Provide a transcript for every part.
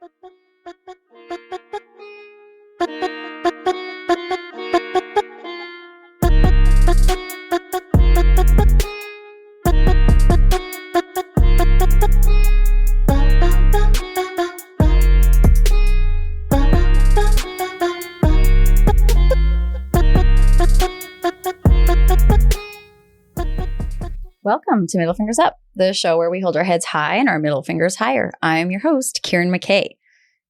Welcome to Middle Fingers Up, the show where we hold our heads high and our middle fingers higher. I'm your host, Kieran McKay.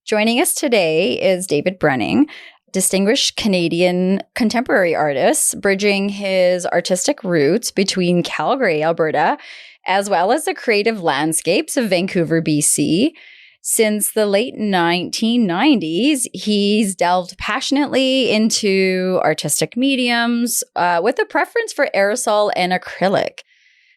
Joining us today is David Brunning, distinguished Canadian contemporary artist, bridging his artistic roots between Calgary, Alberta, as well as the creative landscapes of Vancouver, BC. Since the late 1990s, he's delved passionately into artistic mediums with a preference for aerosol and acrylic.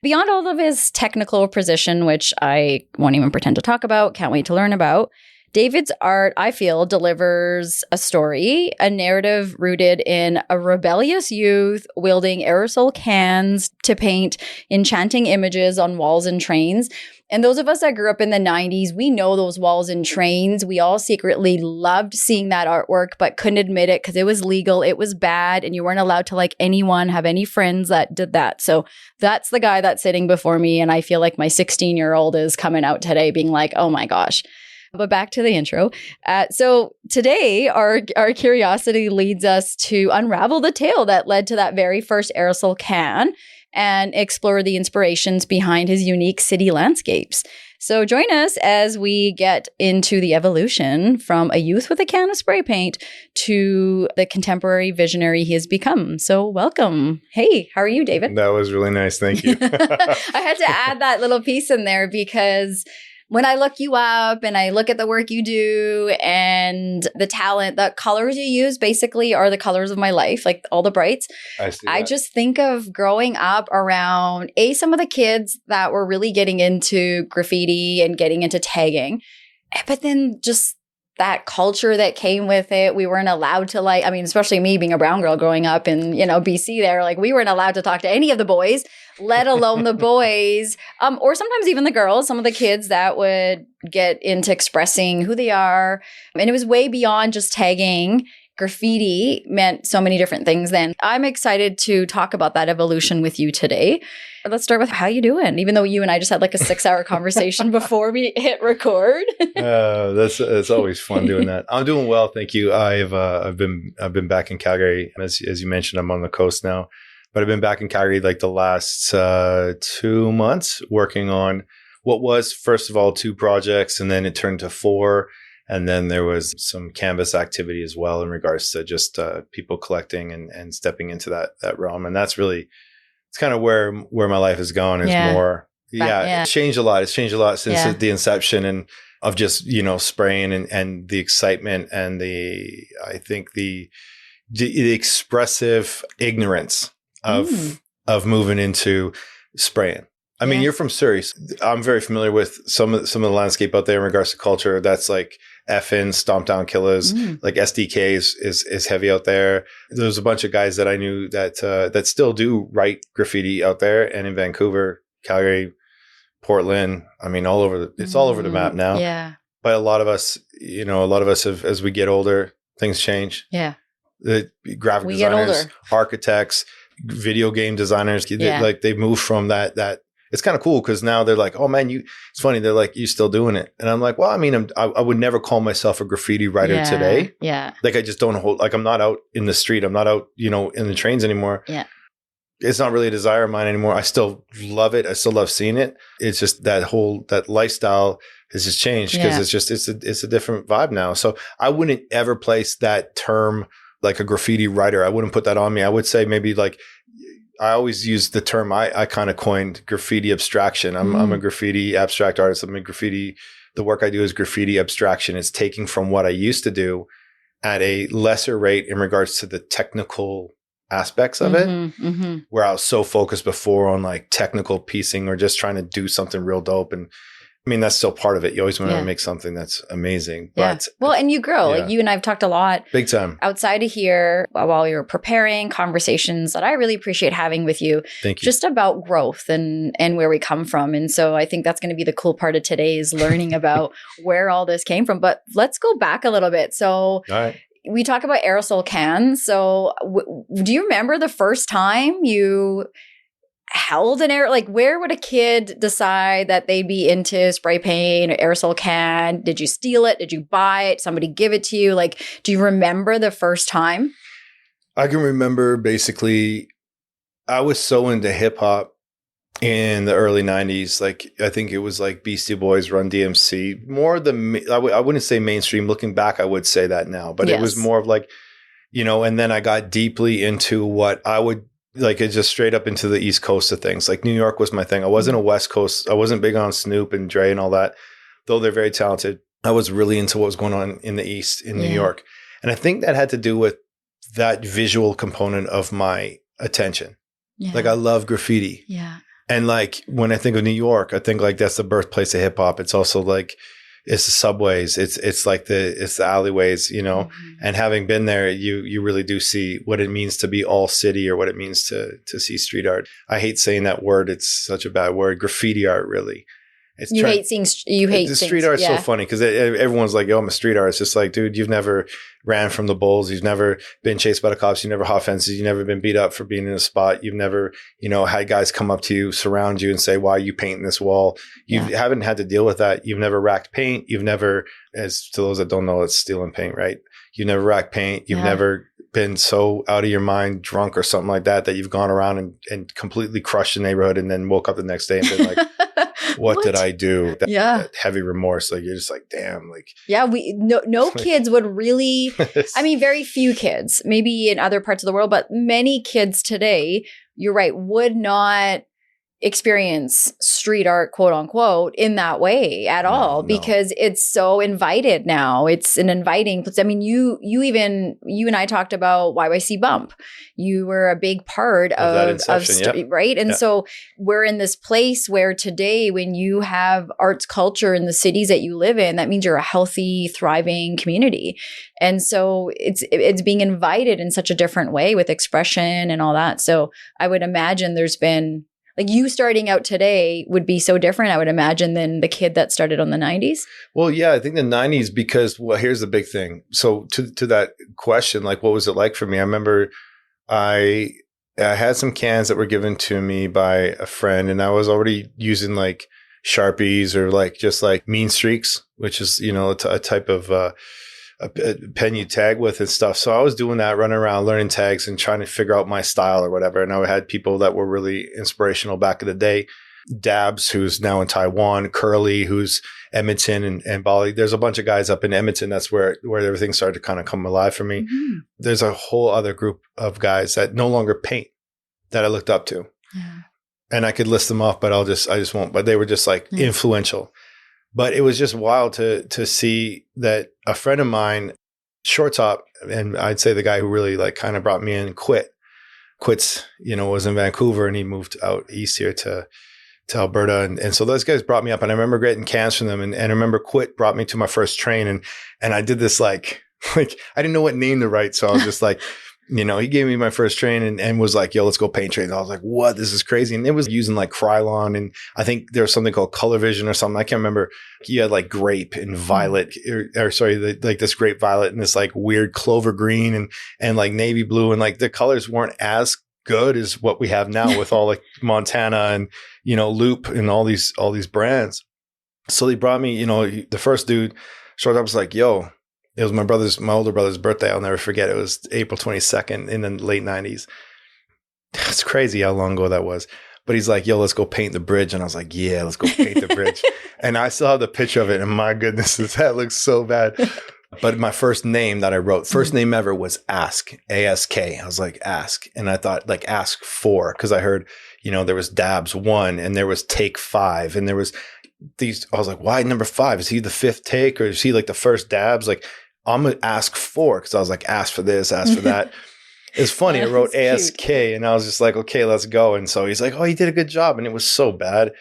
Beyond all of his technical precision, which I won't even pretend to talk about, can't wait to learn about, David's art, I feel, delivers a story, a narrative rooted in a rebellious youth wielding aerosol cans to paint enchanting images on walls and trains. And those of us that grew up in the 90s, we know those walls and trains. We all secretly loved seeing that artwork, but couldn't admit it because it was legal, it was bad, and you weren't allowed to like anyone, have any friends that did that. So that's the guy that's sitting before me. And I feel like my 16-year-old is coming out today being like, oh my gosh. But back to the intro. So today, our curiosity leads us to unravel the tale that led to that very first aerosol can and explore the inspirations behind his unique city landscapes. So join us as we get into the evolution from a youth with a can of spray paint to the contemporary visionary he has become. So welcome. Hey, how are you, David? That was really nice. Thank you. I had to add that little piece in there because when I look you up and I look at the work you do and the talent, the colors you use basically are the colors of my life, like all the brights. I just think of growing up around some of the kids that were really getting into graffiti and getting into tagging, but then just that culture that came with it. We weren't allowed to especially me being a brown girl growing up in, BC there, like we weren't allowed to talk to any of the boys, let alone the boys, or sometimes even the girls, some of the kids that would get into expressing who they are. And it was way beyond just tagging. Graffiti meant so many different things then. I'm excited to talk about that evolution with you today. Let's start with how you doing, even though you and I just had like a 6-hour conversation before we hit record. It's always fun doing that. I'm doing well, thank you. I've been back in Calgary. As you mentioned, I'm on the coast now. But I've been back in Calgary like the last 2 months working on what was, first of all, 2 projects, and then it turned to 4. And then there was some canvas activity as well in regards to just people collecting and stepping into that realm. And that's really, it's kind of where my life has gone is more. It's changed a lot. It's changed a lot since the inception and of just, spraying and the excitement and the expressive ignorance of moving into spraying. I mean, you're from Surrey. I'm very familiar with some of the landscape out there in regards to culture. That's like F-ins, Stomp Down Killers, like SDK is heavy out there. There's a bunch of guys that I knew that still do write graffiti out there, and in Vancouver, Calgary, Portland. I mean, it's all over the map now. Yeah. But a lot of us have, as we get older, things change. Yeah. The graphic designers, architects, video game designers, they move from that. It's kind of cool because now they're like, oh man, it's funny. They're like, you still doing it? And I'm like, well, I mean, I would never call myself a graffiti writer today. Yeah. Like I just don't I'm not out in the street. I'm not out, in the trains anymore. Yeah. It's not really a desire of mine anymore. I still love it. I still love seeing it. It's just that lifestyle has just changed because it's a different vibe now. So I wouldn't ever place that term like a graffiti writer. I wouldn't put that on me. I would say maybe like, I always use the term I kind of coined graffiti abstraction. I'm a graffiti abstract artist. The work I do is graffiti abstraction. It's taking from what I used to do at a lesser rate in regards to the technical aspects of it, where I was so focused before on like technical piecing or just trying to do something real dope. And I mean, that's still part of it. You always want to make something that's amazing. Yeah. But well, and you grow. Like you and I have talked a lot. Big time. Outside of here, while we were preparing conversations that I really appreciate having with you. Thank you. Just about growth and where we come from. And so I think that's going to be the cool part of today is learning about where all this came from. But let's go back a little bit. So all right. We talk about aerosol cans. So do you remember the first time you held an like where would a kid decide that they'd be into spray paint or aerosol can? Did you steal it? Did you buy it? Somebody give it to you? Like, do you remember the first time? I can remember basically I was so into hip hop in the early 90s. Like, I think it was like Beastie Boys, Run DMC, more I wouldn't say mainstream. Looking back, I would say that now, but it was more of like, and then I got deeply into what I would like, it just straight up into the East Coast of things. Like New York was my thing. I wasn't a West Coast. I wasn't big on Snoop and Dre and all that, though they're very talented. I was really into what was going on in the East in New York. And I think that had to do with that visual component of my attention. Yeah. Like I love graffiti. Yeah. And like when I think of New York, I think like that's the birthplace of hip hop. It's also like it's the subways, it's like it's the alleyways, and having been there, you really do see what it means to be all city or what it means to see street art. I hate saying that word. It's such a bad word. Graffiti art, really. The street art's so funny because everyone's like, "Yo, I'm a street artist." It's just like, dude, you've never ran from the bulls, you've never been chased by the cops, you've never hot fences, you've never been beat up for being in a spot, you've never, had guys come up to you, surround you, and say, "Why are you painting this wall?" You haven't had to deal with that. You've never racked paint. You've never, as to those that don't know, it's stealing paint, right? You've never racked paint. You've never been so out of your mind, drunk or something like that you've gone around and completely crushed the neighborhood and then woke up the next day and been like, what did I do? That heavy remorse. Like, you're just like, damn, like. Yeah, no kids would really, I mean, very few kids, maybe in other parts of the world, but many kids today, you're right, would not experience street art, quote unquote, in that way at all, because it's so invited now. It's an inviting place. I mean, you and I talked about YYC Bump. You were a big part of right? And so we're in this place where today, when you have arts culture in the cities that you live in, that means you're a healthy, thriving community. And so it's being invited in such a different way with expression and all that. So I would imagine there's been, like, you starting out today would be so different, I would imagine, than the kid that started on the 90s. Well, yeah, I think the 90s, because, well, here's the big thing. So to that question, like, what was it like for me? I remember I had some cans that were given to me by a friend, and I was already using like Sharpies or like just like mean streaks, which is, a type of a pen you tag with and stuff. So I was doing that, running around, learning tags and trying to figure out my style or whatever. And I had people that were really inspirational back in the day. Dabs, who's now in Taiwan, Curly, who's Edmonton and Bali. There's a bunch of guys up in Edmonton. That's where everything started to kind of come alive for me. Mm-hmm. There's a whole other group of guys that no longer paint that I looked up to. Yeah. And I could list them off, but I just won't. But they were just like influential. But it was just wild to see that a friend of mine, Short Top, and I'd say the guy who really like kind of brought me in, quits, was in Vancouver, and he moved out east here to Alberta. And so those guys brought me up, and I remember getting cans from them. And I remember Quit brought me to my first train, and I did this like I didn't know what name to write. So I was just like, he gave me my first train and was like, "Yo, let's go paint trains." I was like, "What? This is crazy." And it was using like Krylon, and I think there was something called Color Vision or something. I can't remember. He had like grape and violet, like this grape violet and this like weird clover green and like navy blue. And like the colors weren't as good as what we have now with all like Montana and, Loop and all these brands. So they brought me, the first dude, Short Up, was like, "Yo," it was my older brother's birthday. I'll never forget. It was April 22nd in the late 90s. It's crazy how long ago that was. But he's like, "Yo, let's go paint the bridge." And I was like, "Yeah, let's go paint the bridge." And I still have the picture of it. And my goodness, that looks so bad. But my first name that I wrote, first name ever, was Ask, A-S-K. I was like, Ask. And I thought like Ask 4, because I heard, there was Dabs 1 and there was Take 5 and there was these. I was like, why number 5? Is he the 5th take or is he like the first Dabs? Like, I'm going to Ask 4, because I was like, ask for this, ask for that. It's funny. I wrote ASK and I was just like, okay, let's go. And so he's like, "Oh, you did a good job." And it was so bad.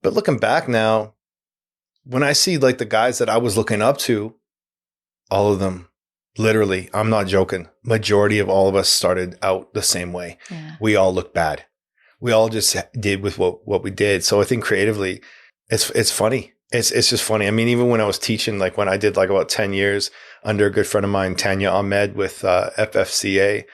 But looking back now, when I see like the guys that I was looking up to, all of them, literally, I'm not joking, majority of all of us started out the same way. Yeah. We all look bad. We all just did with what we did. So I think creatively, it's funny. It's just funny. I mean, even when I was teaching, like when I did like about 10 years under a good friend of mine, Tanya Ahmed with FFCA,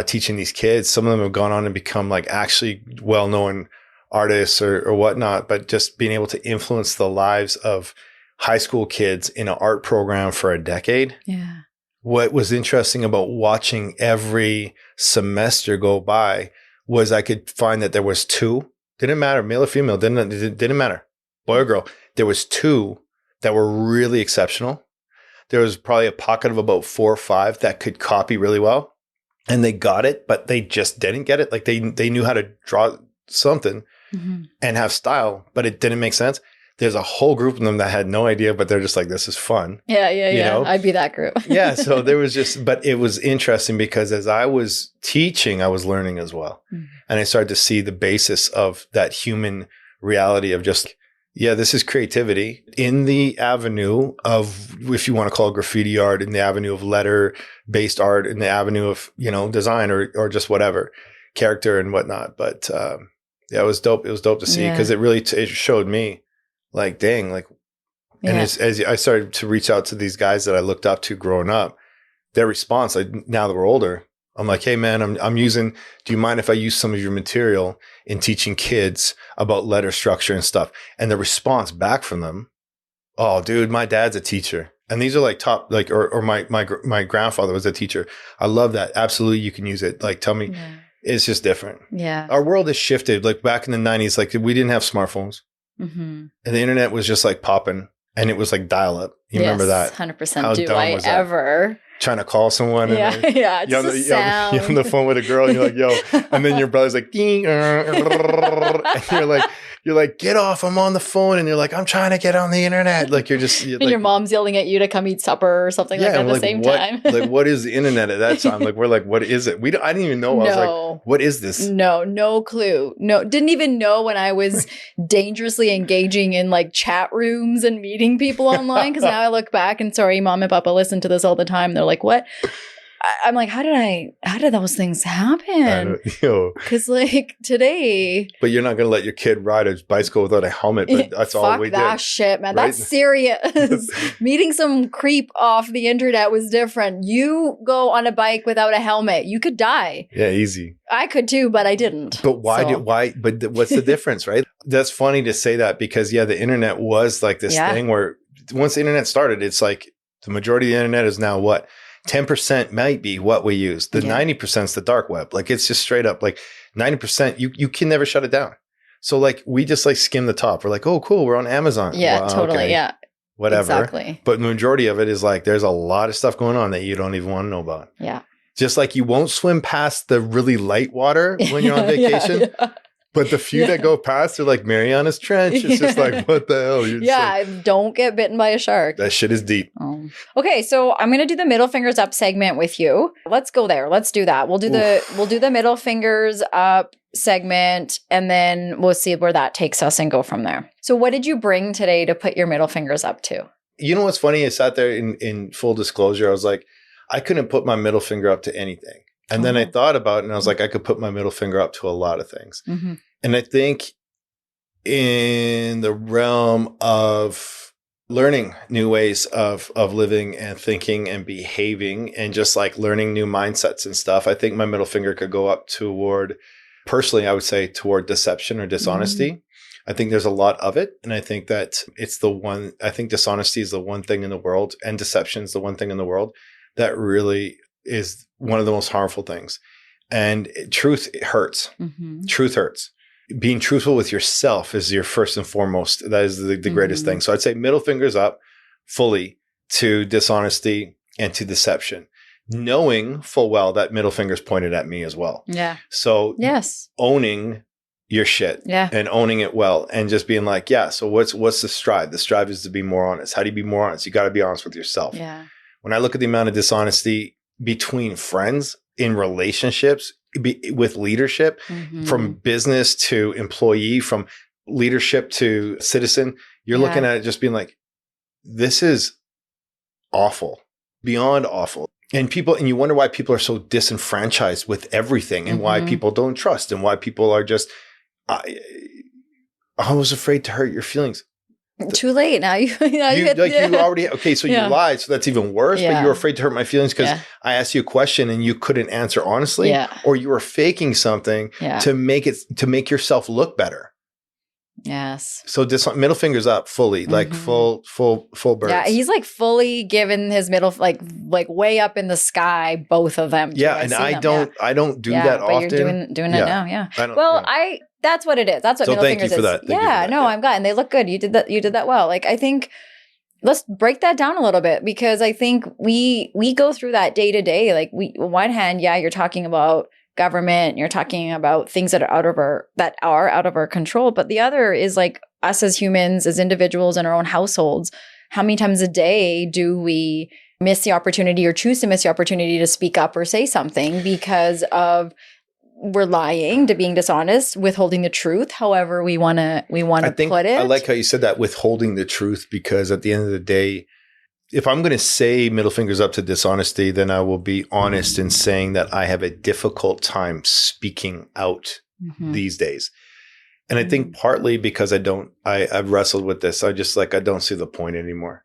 teaching these kids, some of them have gone on and become like actually well-known artists or whatnot, but just being able to influence the lives of high school kids in an art program for a decade. Yeah. What was interesting about watching every semester go by was I could find that there was two, didn't matter, male or female, didn't matter, boy or girl. There was two that were really exceptional. There was probably a pocket of about 4 or 5 that could copy really well, and they got it, but they just didn't get it. Like they knew how to draw something and have style, but it didn't make sense. There's a whole group of them that had no idea, but they're just like, this is fun. Yeah. You know? I'd be that group. Yeah. So there was just, but it was interesting because as I was teaching, I was learning as well. And I started to see the basis of that human reality of just, yeah, this is creativity in the avenue of, if you want to call it graffiti art, in the avenue of letter-based art, in the avenue of, design or just whatever, character and whatnot. But yeah, it was dope. It was dope to see because it really it showed me like, dang, like, and as I started to reach out to these guys that I looked up to growing up, their response, like now that we're older, I'm like, hey man, I'm using, do you mind if I use some of your material in teaching kids about letter structure and stuff? And the response back from them, oh dude, my dad's a teacher. And these are like top, like, or my grandfather was a teacher. I love that. Absolutely. You can use it. Like, tell me, it's just different. Yeah. Our world has shifted. Like back in the 90s, like we didn't have smartphones and the internet was just like popping and it was like dial up. You remember that? 100%. How Do dumb I was that? Ever? Trying to call someone. And It's you're on the phone with a girl and you're like, yo, and then your brother's like, ding, and you're like, get off, I'm on the phone. And you're like, I'm trying to get on the internet. Like you're and like, your mom's yelling at you to come eat supper or something like that at the same time. Like, what is the internet at that time? Like, we're like, what is it? I didn't even know. I was like, what is this? No clue. No, didn't even know when I was dangerously engaging in like chat rooms and meeting people online. Cause now I look back and sorry, mom and papa listen to this all the time. They're like, what? I'm like, how did those things happen? Because like today. But you're not going to let your kid ride a bicycle without a helmet. But that's all we did. Fuck that shit, man. Right? That's serious. Meeting some creep off the internet was different. You go on a bike without a helmet, you could die. Yeah, easy. I could too, but I didn't. But but what's the difference, right? That's funny to say that because the internet was like this thing where once the internet started, it's like the majority of the internet is now what? 10% might be what we use. The 90% is the dark web. Like it's just straight up like 90%, you can never shut it down. So like we just like skim the top. We're like, oh cool, we're on Amazon. Yeah, totally. Okay. Yeah. Whatever. Exactly. But the majority of it is like there's a lot of stuff going on that you don't even want to know about. Yeah. Just like you won't swim past the really light water when you're on vacation. But the few that go past are like Mariana's Trench. It's just like, what the hell? Like, don't get bitten by a shark. That shit is deep. Oh. Okay, so I'm gonna do the middle fingers up segment with you. Let's go there. Let's do that. We'll do the middle fingers up segment, and then we'll see where that takes us and go from there. So, what did you bring today to put your middle fingers up to? You know what's funny? I sat there in full disclosure. I was like, I couldn't put my middle finger up to anything. And then I thought about it and I was like, I could put my middle finger up to a lot of things. And I think in the realm of learning new ways of living and thinking and behaving and just like learning new mindsets and stuff, I think my middle finger could go up toward, personally, I would say toward deception or dishonesty. I think there's a lot of it. And I think that I think dishonesty is the one thing in the world and deception is the one thing in the world that really is one of the most harmful things. And truth hurts. Truth hurts. Being truthful with yourself is your first and foremost. That is the greatest thing. So I'd say middle fingers up fully to dishonesty and to deception, knowing full well that middle finger's pointed at me as well. Yeah. So owning your shit and owning it well and just being like, so what's the strive? The strive is to be more honest. How do you be more honest? You got to be honest with yourself. Yeah. When I look at the amount of dishonesty between friends, in relationships, with leadership, from business to employee, from leadership to citizen, You're looking at it just being like, this is awful, beyond awful. And you wonder why people are so disenfranchised with everything and why people don't trust and why people are just, I was afraid to hurt your feelings. Too late. Now you already, okay, so you lied. So that's even worse, but you were afraid to hurt my feelings because I asked you a question and you couldn't answer honestly, or you were faking something to make yourself look better. Yes. So this middle finger's up fully, like full birds. Yeah, he's like fully given his middle, like way up in the sky, both of them. Yeah, and I don't do that often. But you're doing it now. Yeah. Well, that's what it is. That's what middle fingers is. That. I'm glad, and they look good. You did that well. Like, I think let's break that down a little bit, because I think we go through that day to day. Like, on one hand, you're talking about government, you're talking about things that are out of our control, but the other is like us as humans, as individuals in our own households. How many times a day do we miss the opportunity or choose to miss the opportunity to speak up or say something because of we're lying, to being dishonest, withholding the truth, however we want to put it. I like how you said that, withholding the truth, because at the end of the day, if I'm going to say middle fingers up to dishonesty, then I will be honest in saying that I have a difficult time speaking out these days. And I think partly because I've wrestled with this. I don't see the point anymore.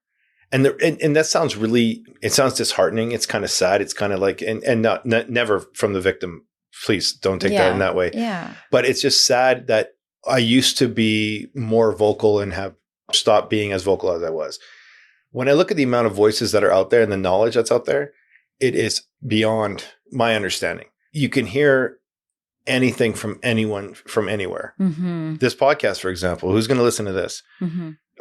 And that sounds it sounds disheartening. It's kind of sad. It's kind of like, and not never from the victim. Please don't take that in that way. Yeah. But it's just sad that I used to be more vocal and have stopped being as vocal as I was. When I look at the amount of voices that are out there and the knowledge that's out there, it is beyond my understanding. You can hear anything from anyone from anywhere. This podcast, for example, who's going to listen to this?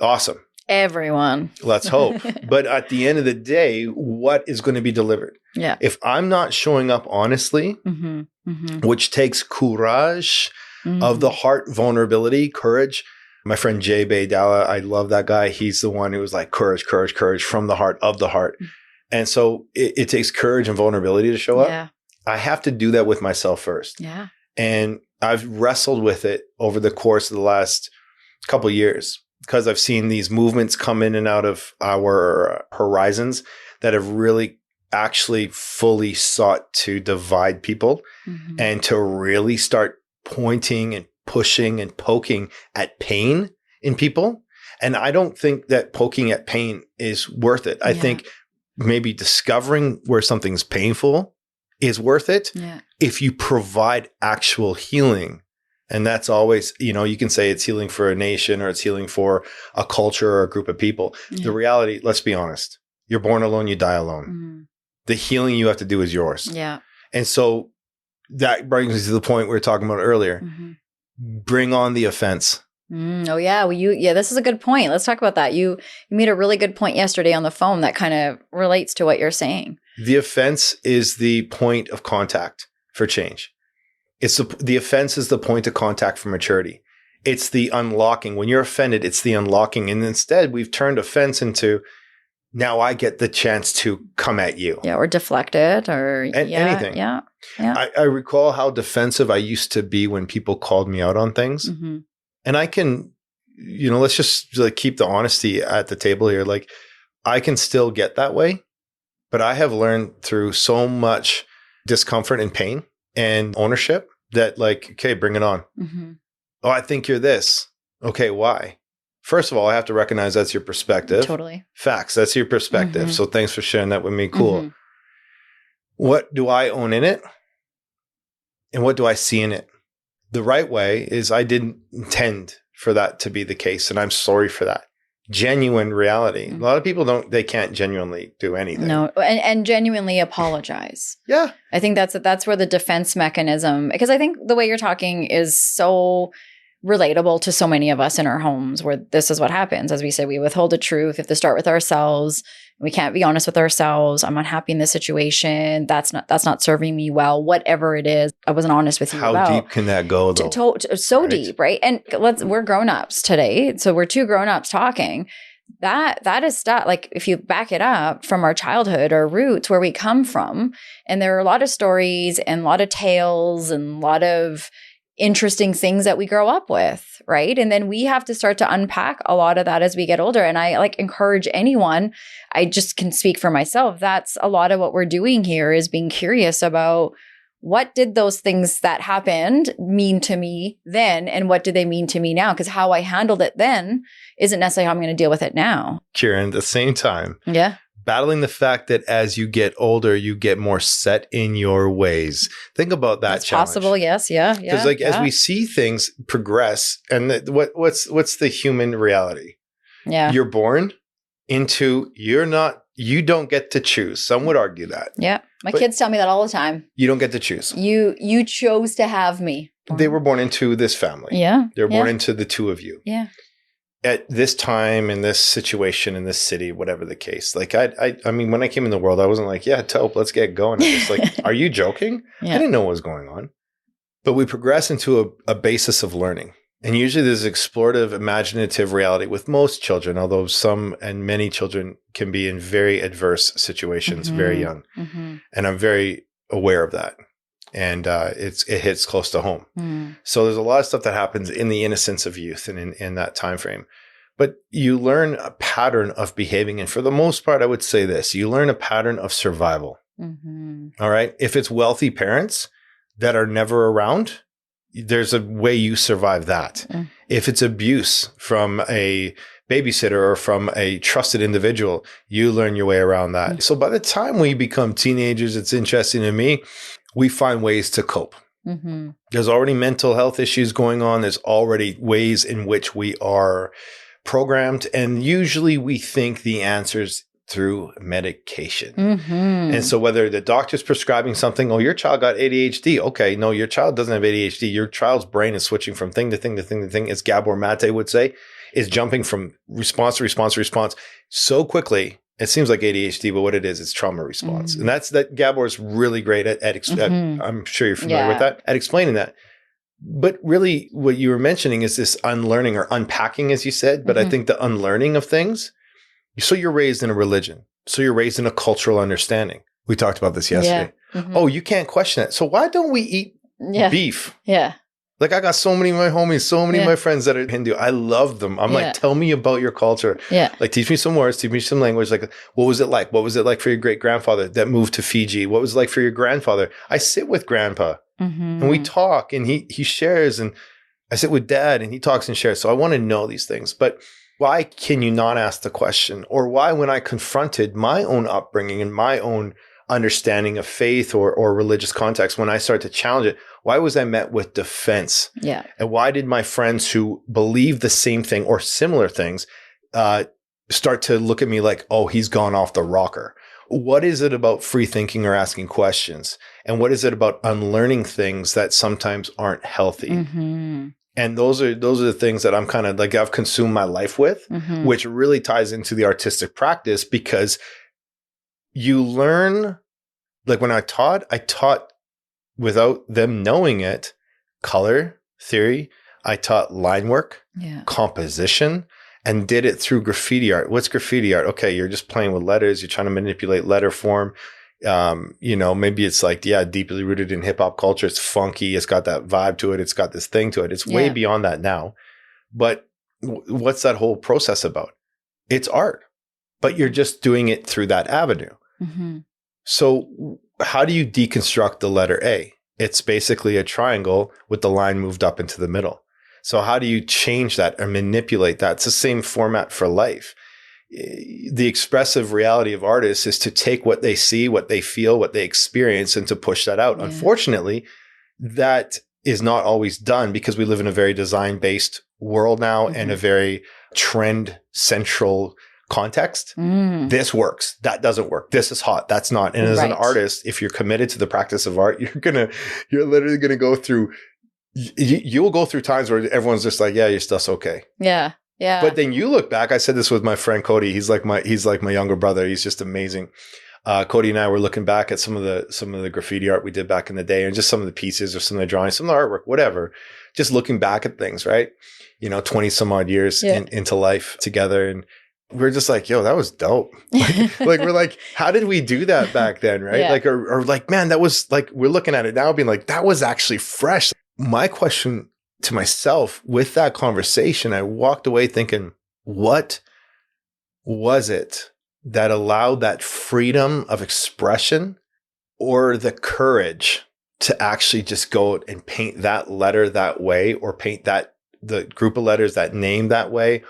Awesome. Everyone. Let's hope. But at the end of the day, what is going to be delivered? Yeah. If I'm not showing up honestly, which takes courage of the heart, vulnerability, courage. My friend Jay Baydala, I love that guy. He's the one who was like, courage, courage, courage from the heart, of the heart. And so it takes courage and vulnerability to show up. Yeah. I have to do that with myself first. Yeah. And I've wrestled with it over the course of the last couple of years, because I've seen these movements come in and out of our horizons that have really actually fully sought to divide people and to really start pointing and pushing and poking at pain in people. And I don't think that poking at pain is worth it. I think maybe discovering where something's painful is worth it if you provide actual healing. And that's always, you can say it's healing for a nation or it's healing for a culture or a group of people. The reality, let's be honest, you're born alone, you die alone. The healing you have to do is yours. Yeah. And so that brings me to the point we were talking about earlier. Bring on the offense. Oh yeah. Well, this is a good point. Let's talk about that. You made a really good point yesterday on the phone that kind of relates to what you're saying. The offense is the point of contact for change. It's the offense is the point of contact for maturity. It's the unlocking. When you're offended, it's the unlocking. And instead, we've turned offense into, now I get the chance to come at you. Yeah, or deflect it, or anything. Yeah. I recall how defensive I used to be when people called me out on things. And I can, let's just keep the honesty at the table here. Like, I can still get that way, but I have learned through so much discomfort and pain and ownership that okay, bring it on. Oh, I think you're this. Okay, why? First of all, I have to recognize that's your perspective. Totally. Facts. That's your perspective. So thanks for sharing that with me. Cool. What do I own in it? And what do I see in it? The right way is I didn't intend for that to be the case. And I'm sorry for that. Genuine reality. A lot of people they can't genuinely do anything. No, and genuinely apologize. Yeah. I think that's where the defense mechanism, because I think the way you're talking is so relatable to so many of us in our homes, where this is what happens. As we say, we withhold the truth. We have to start with ourselves. We can't be honest with ourselves. I'm unhappy in this situation. That's not serving me well. Whatever it is, I wasn't honest with you about. How deep can that go, though? So deep, right? And we're grown-ups today. So we're two grown-ups talking. That is stuff, like, if you back it up from our childhood or roots, where we come from, and there are a lot of stories and a lot of tales and a lot of interesting things that we grow up with, right? And then we have to start to unpack a lot of that as we get older. And I like encourage anyone, I just can speak for myself. That's a lot of what we're doing here is being curious about what did those things that happened mean to me then? And what do they mean to me now? Because how I handled it then isn't necessarily how I'm going to deal with it now. Kieran, at the same time, yeah, battling the fact that as you get older, you get more set in your ways. Think about that. That's challenge. possible. Yes. Yeah. Because like as we see things progress, and what's the human reality? Yeah. You're born into, you don't get to choose. Some would argue that. Yeah. My kids tell me that all the time. You don't get to choose. You chose to have me. They were born into this family. Yeah. They were born into the two of you. Yeah. At this time, in this situation, in this city, whatever the case. Like I mean, when I came in the world, I wasn't like, yeah, dope, let's get going. I was like, are you joking? Yeah. I didn't know what was going on. But we progress into a basis of learning. And usually there's explorative, imaginative reality with most children, although some and many children can be in very adverse situations, very young. Mm-hmm. And I'm very aware of that. And it hits close to home. Mm. So there's a lot of stuff that happens in the innocence of youth and in that time frame. But you learn a pattern of behaving. And for the most part, I would say this, you learn a pattern of survival. Mm-hmm. All right. If it's wealthy parents that are never around, there's a way you survive that. Mm. If it's abuse from a babysitter or from a trusted individual, you learn your way around that. Mm. So by the time we become teenagers, it's interesting to me, we find ways to cope. Mm-hmm. There's already mental health issues going on. There's already ways in which we are programmed. And usually we think the answer's through medication. Mm-hmm. And so whether the doctor's prescribing something, oh, your child got ADHD. Okay, no, your child doesn't have ADHD. Your child's brain is switching from thing to thing to thing to thing, as Gabor Mate would say, is jumping from response to response to response so quickly. It seems like ADHD, but what it is, it's trauma response. Mm-hmm. And that Gabor is really great at I'm sure you're familiar with that, at explaining that. But really what you were mentioning is this unlearning or unpacking, as you said, but I think the unlearning of things. So you're raised in a religion. So you're raised in a cultural understanding. We talked about this yesterday. Yeah. Mm-hmm. Oh, you can't question it. So why don't we eat beef? Yeah. Like I got so many of my homies, so many of my friends that are Hindu. I love them. I'm like, tell me about your culture. Yeah. Like teach me some words, teach me some language. Like what was it like? What was it like for your great grandfather that moved to Fiji? What was it like for your grandfather? I sit with grandpa and we talk and he shares, and I sit with dad and he talks and shares. So I want to know these things. But why can you not ask the question? Or why, when I confronted my own upbringing and my own understanding of faith or religious context, when I started to challenge it, why was I met with defense? Yeah. And why did my friends who believe the same thing or similar things start to look at me like, oh, he's gone off the rocker? What is it about free thinking or asking questions? And what is it about unlearning things that sometimes aren't healthy? Mm-hmm. And those are the things that I'm kind of like I've consumed my life with, which really ties into the artistic practice, because you learn, like when I taught without them knowing it, color theory. I taught line work, composition, and did it through graffiti art. What's graffiti art? Okay, you're just playing with letters. You're trying to manipulate letter form. Maybe it's like, deeply rooted in hip hop culture. It's funky. It's got that vibe to it. It's got this thing to it. It's way beyond that now. But what's that whole process about? It's art, but you're just doing it through that avenue. Mm-hmm. So how do you deconstruct the letter A? It's basically a triangle with the line moved up into the middle. So how do you change that or manipulate that? It's the same format for life. The expressive reality of artists is to take what they see, what they feel, what they experience, and to push that out. Yeah. Unfortunately, that is not always done because we live in a very design-based world now and a very trend-central context. This works. That doesn't work. This is hot. That's not. And as an artist, if you're committed to the practice of art, you're literally going to go through, you will go through times where everyone's just like, yeah, your stuff's okay. Yeah. Yeah. But then you look back, I said this with my friend Cody. He's like my younger brother. He's just amazing. Cody and I were looking back at some of the graffiti art we did back in the day, and just some of the pieces or some of the drawings, some of the artwork, whatever. Just looking back at things, right? 20 some odd years into life together. And we're just like, yo, that was dope. Like we're like, how did we do that back then? Right. Yeah. Like, or like, man, that was like, we're looking at it now being like, that was actually fresh. my question to myself with that conversation, I walked away thinking, what was it that allowed that freedom of expression or the courage to actually just go and paint that letter that way, or paint the group of letters, that name that way?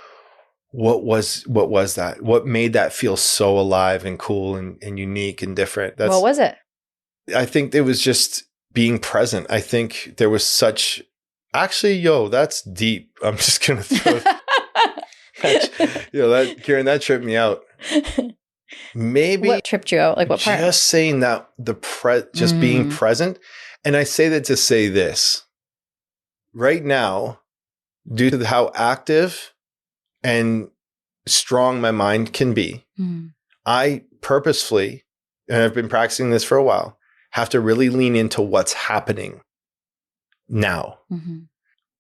What was that? What made that feel so alive and cool and unique and different? What was it? I think it was just being present. I think there was such, actually, that's deep. I'm just going to throw that, Kieran, that tripped me out. Maybe what tripped you out? Like what part? Just saying that just being present. And I say that to say this right now, due to how active and strong my mind can be, I purposefully, and I've been practicing this for a while, have to really lean into what's happening now.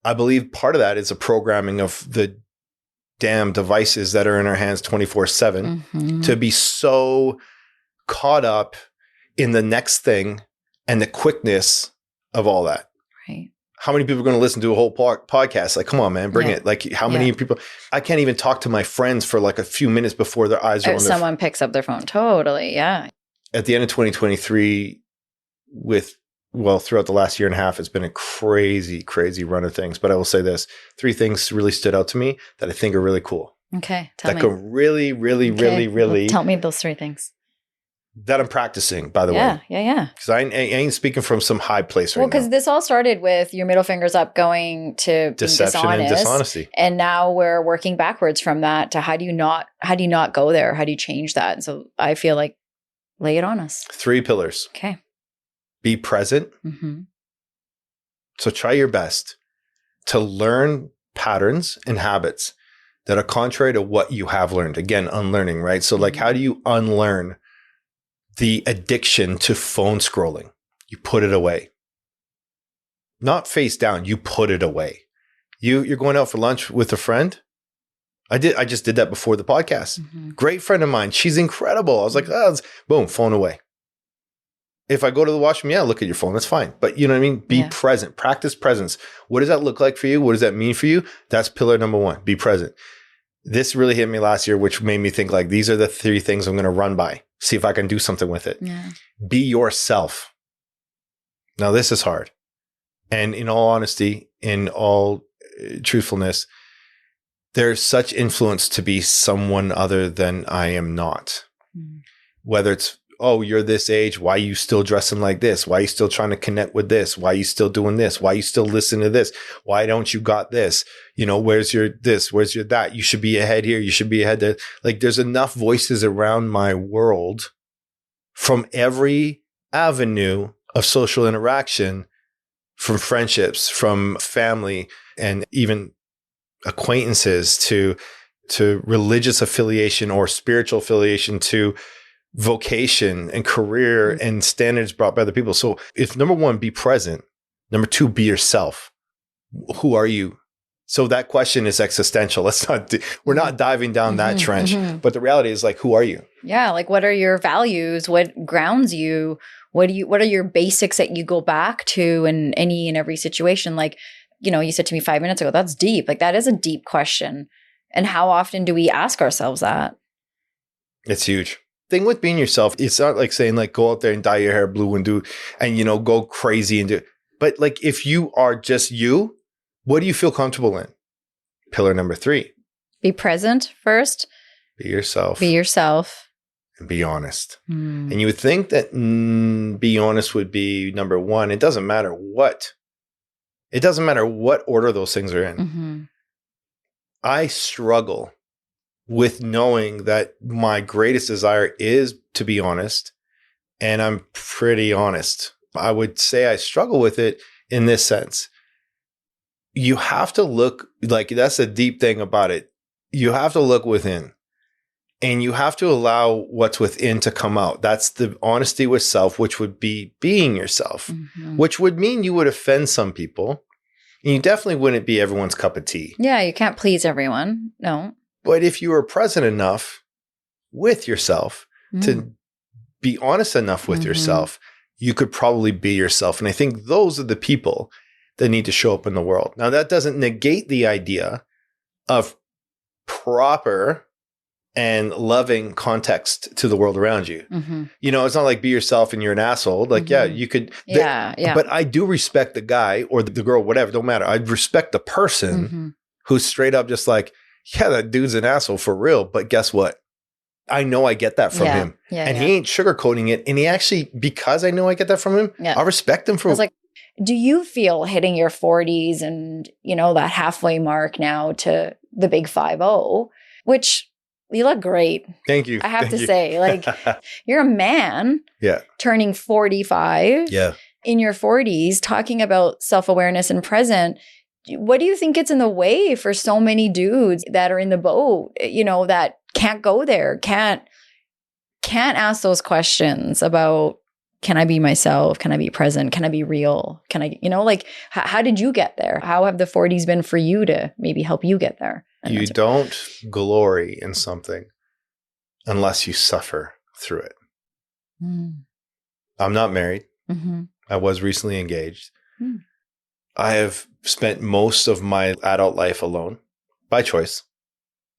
I believe part of that is a programming of the damn devices that are in our hands 24/7 to be so caught up in the next thing and the quickness of all that. Right. How many people are going to listen to a whole podcast? Like, come on, man, bring it. Like, how many people? I can't even talk to my friends for like a few minutes before their eyes are on someone picks up their phone. Totally. Yeah. At the end of 2023, throughout the last year and a half, it's been a crazy, crazy run of things. But I will say this, 3 things really stood out to me that I think are really cool. Okay. Tell me. That could really, really, really, really. Well, tell me those 3 things. That I'm practicing, by the way. Yeah. Because I ain't speaking from some high place right now. Well, because this all started with your middle fingers up going to deception being dishonest, and dishonesty. And now we're working backwards from that to how do you not go there? How do you change that? And so I feel like, lay it on us. 3 pillars. Okay. Be present. So try your best to learn patterns and habits that are contrary to what you have learned. Again, unlearning, right? So like, how do you unlearn the addiction to phone scrolling? You put it away. Not face down, you put it away. You're going out for lunch with a friend. I just did that before the podcast. Great friend of mine. She's incredible. I was like, boom, phone away. If I go to the washroom, look at your phone. That's fine. But you know what I mean? Be present. Practice presence. What does that look like for you? What does that mean for you? That's pillar number 1. Be present. This really hit me last year, which made me think like, these are the 3 things I'm going to run by. See if I can do something with it. Yeah. Be yourself. Now, this is hard. And in all honesty, in all truthfulness, there's such influence to be someone other than I am not. Whether it's, you're this age. Why are you still dressing like this? Why are you still trying to connect with this? Why are you still doing this? Why are you still listening to this? Why don't you got this? Where's your this? Where's your that? You should be ahead here. You should be ahead there. Like, there's enough voices around my world from every avenue of social interaction, from friendships, from family, and even acquaintances to religious affiliation or spiritual affiliation, to vocation and career and standards brought by other people. So if number 1, be present. Number 2, be yourself. Who are you? So that question is existential. We're not diving down that trench, but the reality is like, who are you? Yeah. Like, what are your values? What grounds you? What are your basics that you go back to in any and every situation? Like, you said to me 5 minutes ago, that's deep. Like, that is a deep question. And how often do we ask ourselves that? It's huge. Thing with being yourself, it's not like saying like, go out there and dye your hair blue and go crazy and do. But like, if you are just you, what do you feel comfortable in? Pillar number 3. Be present first. Be yourself. And be honest. And you would think that be honest would be number 1. It doesn't matter what. It doesn't matter what order those things are in. I struggle with knowing that my greatest desire is to be honest. And I'm pretty honest. I would say I struggle with it in this sense. You have to look, like, that's the deep thing about it. You have to look within and you have to allow what's within to come out. That's the honesty with self, which would be being yourself, which would mean you would offend some people. And you definitely wouldn't be everyone's cup of tea. Yeah, you can't please everyone. No. But if you were present enough with yourself to be honest enough with yourself, you could probably be yourself. And I think those are the people that need to show up in the world. Now, that doesn't negate the idea of proper and loving context to the world around you. Mm-hmm. You know, it's not like be yourself and you're an asshole. Like, yeah, you could. Yeah. But I do respect the guy or the girl, whatever, don't matter. I respect the person who's straight up just like, yeah, that dude's an asshole for real. But guess what? I know I get that from him. And he ain't sugarcoating it. And he actually, because I know I get that from him, I respect him for. I was like, do you feel hitting your 40s and, you know, that halfway mark now to the big 5-0, which you look great. Thank you. I have to say, like, you're a man turning 45 in your 40s, talking about self-awareness and present. What do you think gets in the way for so many dudes that are in the boat, you know, that can't go there, can't ask those questions about, can I be myself? Can I be present? Can I be real? Can I, you know, like, how did you get there? How have the 40s been for you to maybe help you get there? And you don't glory in something unless you suffer through it. I'm not married. I was recently engaged. I have spent most of my adult life alone by choice.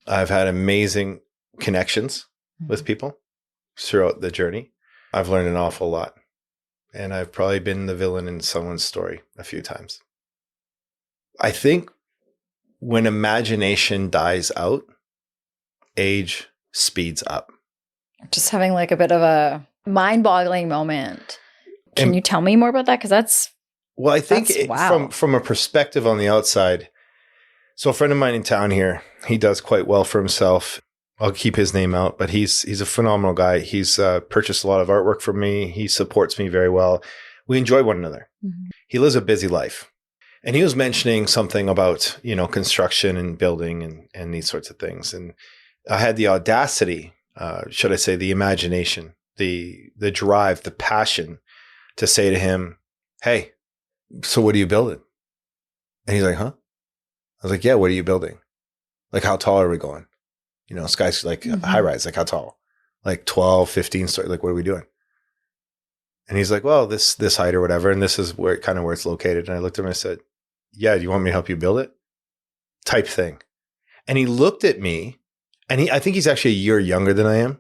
I've had amazing connections with people throughout the journey. I've learned an awful lot. And I've probably been the villain in someone's story a few times. I think when imagination dies out, age speeds up. Just having like a bit of a mind-boggling moment. Can you tell me more about that? Because that's well, I think from a perspective on the outside. So a friend of mine in town here, he does quite well for himself. I'll keep his name out, but he's a phenomenal guy. He's purchased a lot of artwork from me. He supports me very well. We enjoy one another. He lives a busy life. And he was mentioning something about, you know, construction and building and these sorts of things. And I had the audacity, should I say the imagination, the drive, the passion to say to him, hey, so what are you building? And he's like, huh? I was like, yeah, what are you building? Like, how tall are we going? You know, sky's like high rise, like how tall? Like 12, 15 stories, like what are we doing? And he's like, well, this height or whatever, and this is where it's located. And I looked at him and I said, yeah, do you want me to help you build it? Type thing. And he looked at me, and I think he's actually a year younger than I am.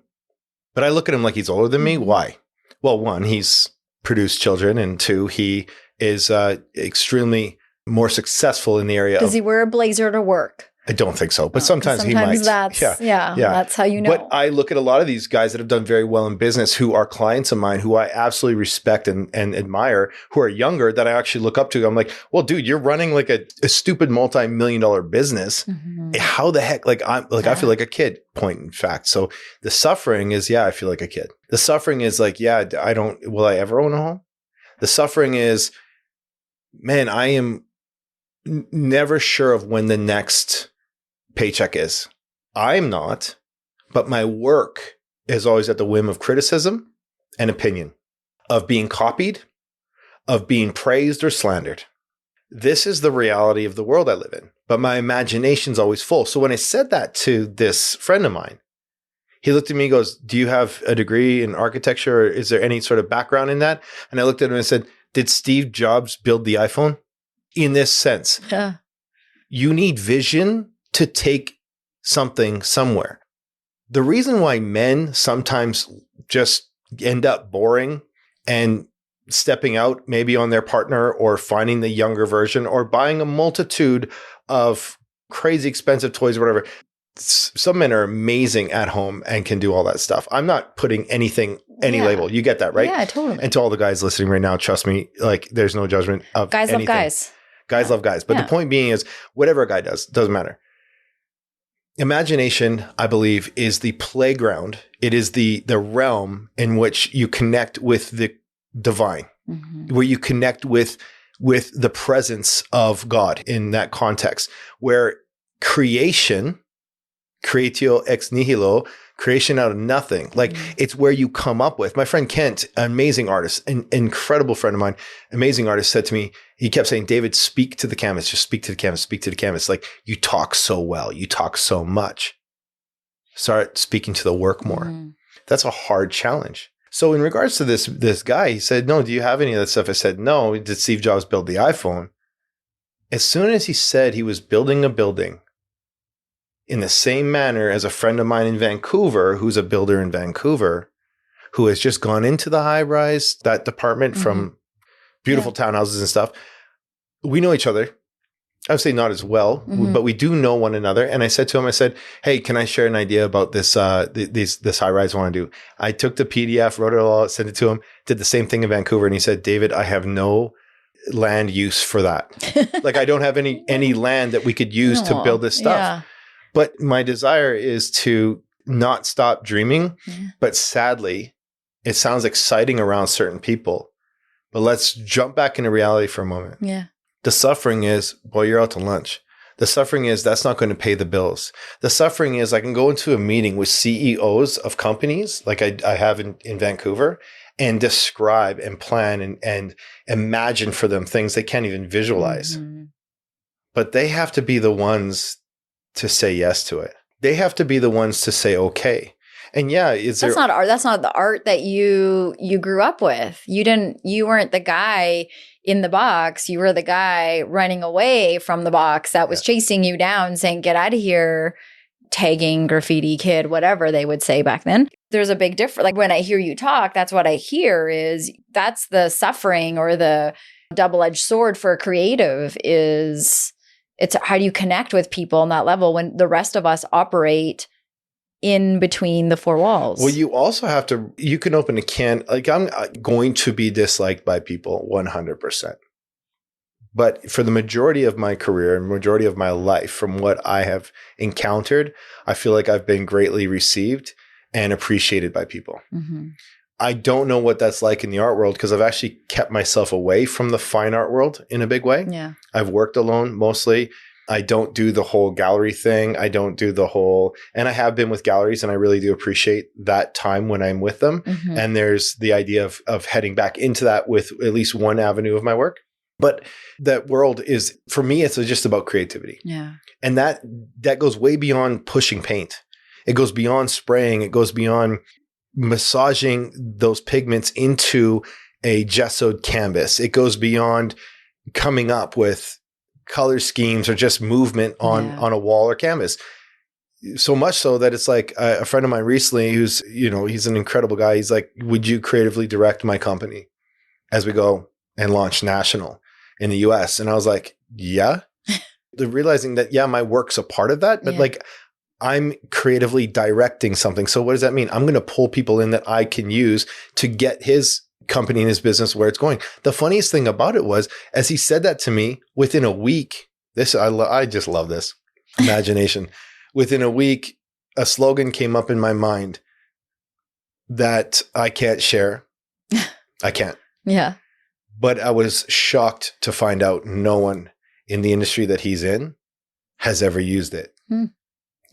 But I look at him like he's older than me. Why? Well, one, he's produced children, and two, he is extremely more successful in the area. Does he wear a blazer to work? I don't think so, but sometimes he might. That's how you know. But I look at a lot of these guys that have done very well in business who are clients of mine who I absolutely respect and admire, who are younger, that I actually look up to. I'm like, well, dude, you're running like a stupid multi-million-dollar business. How the heck? I feel like a kid, point in fact. So the suffering is, I feel like a kid. The suffering is like, will I ever own a home? The suffering is, man, I am never sure of when the next paycheck is. I'm not, but my work is always at the whim of criticism and opinion, of being copied, of being praised or slandered. This is the reality of the world I live in, but my imagination's always full. So when I said that to this friend of mine, he looked at me and goes, do you have a degree in architecture, or is there any sort of background in that? And I looked at him and said, did Steve Jobs build the iPhone? In this sense, you need vision to take something somewhere. The reason why men sometimes just end up boring and stepping out maybe on their partner, or finding the younger version, or buying a multitude of crazy expensive toys or whatever. Some men are amazing at home and can do all that stuff. I'm not putting any label. You get that, right? Yeah, totally. And to all the guys listening right now, trust me, like there's no judgment of guys anything. Love guys. Guys love guys. But the point being is, whatever a guy does, doesn't matter. Imagination, I believe, is the playground. It is the realm in which you connect with the divine, where you connect with the presence of God in that context, where creation, creatio ex nihilo, creation out of nothing. Like it's where you come up with. My friend Kent, an amazing artist, an incredible friend of mine, amazing artist, said to me, he kept saying, David, speak to the canvas, just speak to the canvas, speak to the canvas. Like you talk so well, you talk so much. Start speaking to the work more. That's a hard challenge. So in regards to this guy, he said, no, do you have any of that stuff? I said, no. Did Steve Jobs build the iPhone? as soon as he said he was building a building in the same manner as a friend of mine in Vancouver, who's a builder in Vancouver, who has just gone into the high rise, that department from beautiful townhouses and stuff. We know each other. I would say not as well, but we do know one another. And I said to him, I said, hey, can I share an idea about this, this high rise I want to do? I took the PDF, wrote it all out, sent it to him, did the same thing in Vancouver. And he said, David, I have no land use for that. Like I don't have any land that we could use to build this stuff. Yeah. But my desire is to not stop dreaming, but sadly, it sounds exciting around certain people. But let's jump back into reality for a moment. Yeah. The suffering is, well, you're out to lunch. The suffering is that's not going to pay the bills. The suffering is I can go into a meeting with CEOs of companies like I have in Vancouver and describe and plan and imagine for them things they can't even visualize. But they have to be the ones to say yes to it. They have to be the ones to say, okay. And that's not art. That's not the art that you grew up with. You weren't the guy in the box. You were the guy running away from the box that was chasing you down saying, get out of here, tagging graffiti kid, whatever they would say back then. There's a big difference. Like when I hear you talk, that's what I hear is that's the suffering or the double-edged sword for a creative is it's how do you connect with people on that level when the rest of us operate in between the four walls? Well, you also have to, you can open a can, like I'm going to be disliked by people 100%. But for the majority of my career and majority of my life, from what I have encountered, I feel like I've been greatly received and appreciated by people. I don't know what that's like in the art world because I've actually kept myself away from the fine art world in a big way. Yeah. I've worked alone mostly. I don't do the whole gallery thing. I don't do the whole, and I have been with galleries and I really do appreciate that time when I'm with them. And there's the idea of heading back into that with at least one avenue of my work. But that world is, for me, it's just about creativity. Yeah. And that goes way beyond pushing paint. It goes beyond spraying. It goes beyond massaging those pigments into a gessoed canvas. It goes beyond coming up with color schemes or just movement on a wall or canvas. So much so that it's like a friend of mine recently who's, he's an incredible guy. He's like, would you creatively direct my company as we go and launch national in the US? And I was like, yeah. Realizing that, my work's a part of that, but like I'm creatively directing something. So what does that mean? I'm going to pull people in that I can use to get his company and his business where it's going. The funniest thing about it was, as he said that to me, within a week, I just love this imagination. Within a week, a slogan came up in my mind that I can't share. I can't. Yeah. But I was shocked to find out no one in the industry that he's in has ever used it.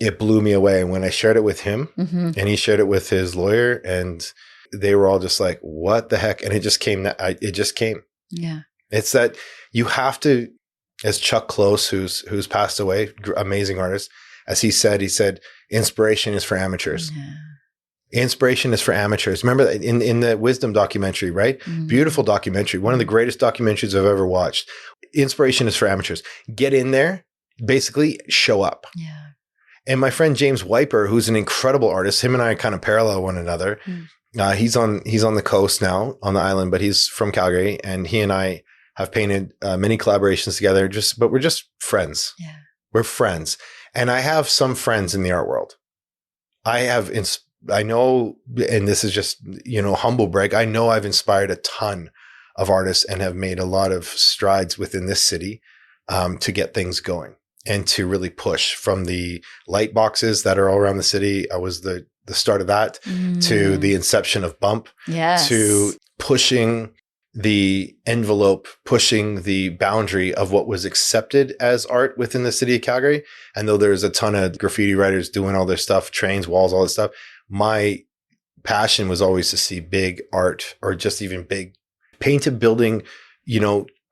It blew me away. And when I shared it with him and he shared it with his lawyer and they were all just like, what the heck? And it just came. It just came. Yeah. It's that you have to, as Chuck Close, who's passed away, amazing artist, as he said, inspiration is for amateurs. Yeah. Inspiration is for amateurs. Remember that in the Wisdom documentary, right? Beautiful documentary. One of the greatest documentaries I've ever watched. Inspiration is for amateurs. Get in there, basically show up. Yeah. And my friend James Wiper, who's an incredible artist, him and I kind of parallel one another. He's on the coast now on the island, but he's from Calgary, and he and I have painted many collaborations together. But we're just friends. Yeah, we're friends, and I have some friends in the art world. I know, and this is just humble brag. I know I've inspired a ton of artists and have made a lot of strides within this city to get things going and to really push from the light boxes that are all around the city. I was the start of that to the inception of Bump, to pushing the envelope, pushing the boundary of what was accepted as art within the city of Calgary. And though there's a ton of graffiti writers doing all their stuff, trains, walls, all this stuff, my passion was always to see big art or just even big painted building,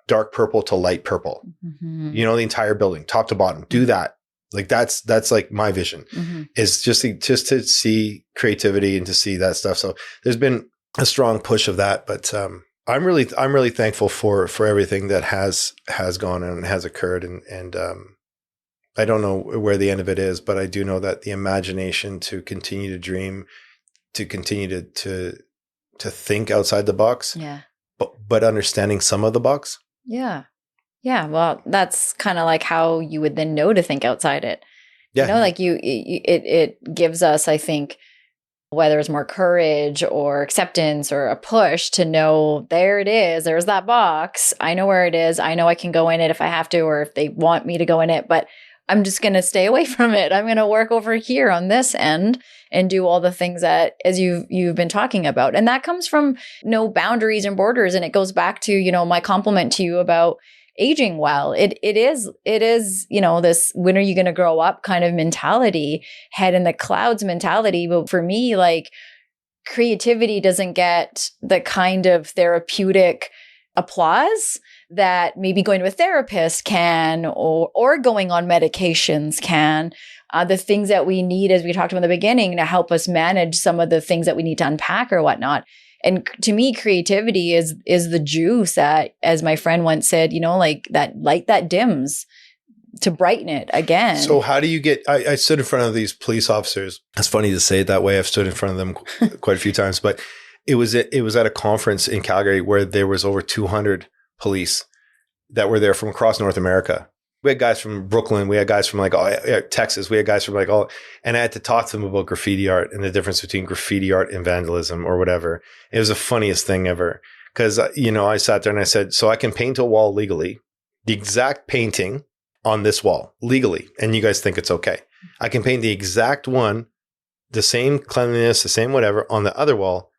dark purple to light purple, the entire building, top to bottom, do that. Like that's like my vision is just to see creativity and to see that stuff. So there's been a strong push of that, but I'm really thankful for everything that has gone on and has occurred. And I don't know where the end of it is, but I do know that the imagination to continue to dream, to continue to think outside the box, but understanding some of the box. Yeah. Yeah. Well, that's kind of like how you would then know to think outside it. Yeah. You know, like it gives us, I think, whether it's more courage or acceptance or a push to know there it is, there's that box. I know where it is. I know I can go in it if I have to, or if they want me to go in it, but I'm just going to stay away from it. I'm going to work over here on this end and do all the things that, as you've been talking about. And that comes from no boundaries and borders. And it goes back to, you know, my compliment to you about aging well. It is, you know, this when are you going to grow up kind of mentality, head in the clouds mentality. But for me, like, creativity doesn't get the kind of therapeutic applause that maybe going to a therapist can, or going on medications can. The things that we need, as we talked about in the beginning, to help us manage some of the things that we need to unpack or whatnot. And to me, creativity is the juice that, as my friend once said, you know, like that light that dims to brighten it again. So how do you get, I stood in front of these police officers. It's funny to say it that way. I've stood in front of them quite a few times, but it was at a conference in Calgary where there was over 200 police that were there from across North America. We had guys from Brooklyn. We had guys from Texas. We had guys from and I had to talk to them about graffiti art and the difference between graffiti art and vandalism or whatever. It was the funniest thing ever. Cause, you know, I sat there and I said, so I can paint a wall legally, the exact painting on this wall legally. And you guys think it's okay. I can paint the exact one, the same cleanliness, the same whatever on the other wall.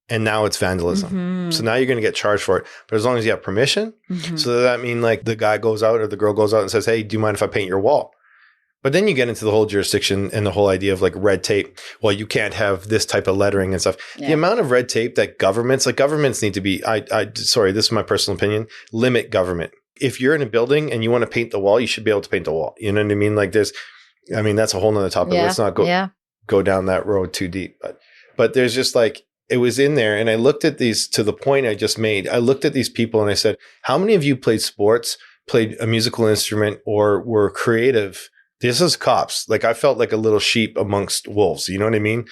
And now it's vandalism. Mm-hmm. So now you're going to get charged for it. But as long as you have permission, so does that mean like the guy goes out or the girl goes out and says, hey, do you mind if I paint your wall? But then you get into the whole jurisdiction and the whole idea of like red tape. Well, you can't have this type of lettering and stuff. Yeah. The amount of red tape that governments need to be, sorry, this is my personal opinion, limit government. If you're in a building and you want to paint the wall, you should be able to paint the wall. You know what I mean? Like that's a whole nother topic. Yeah. Let's not go down that road too deep. But there's just like, it was in there. And I looked at these, to the point I just made, I looked at these people and I said, how many of you played sports, played a musical instrument, or were creative? This is cops. Like I felt like a little sheep amongst wolves. You know what I mean?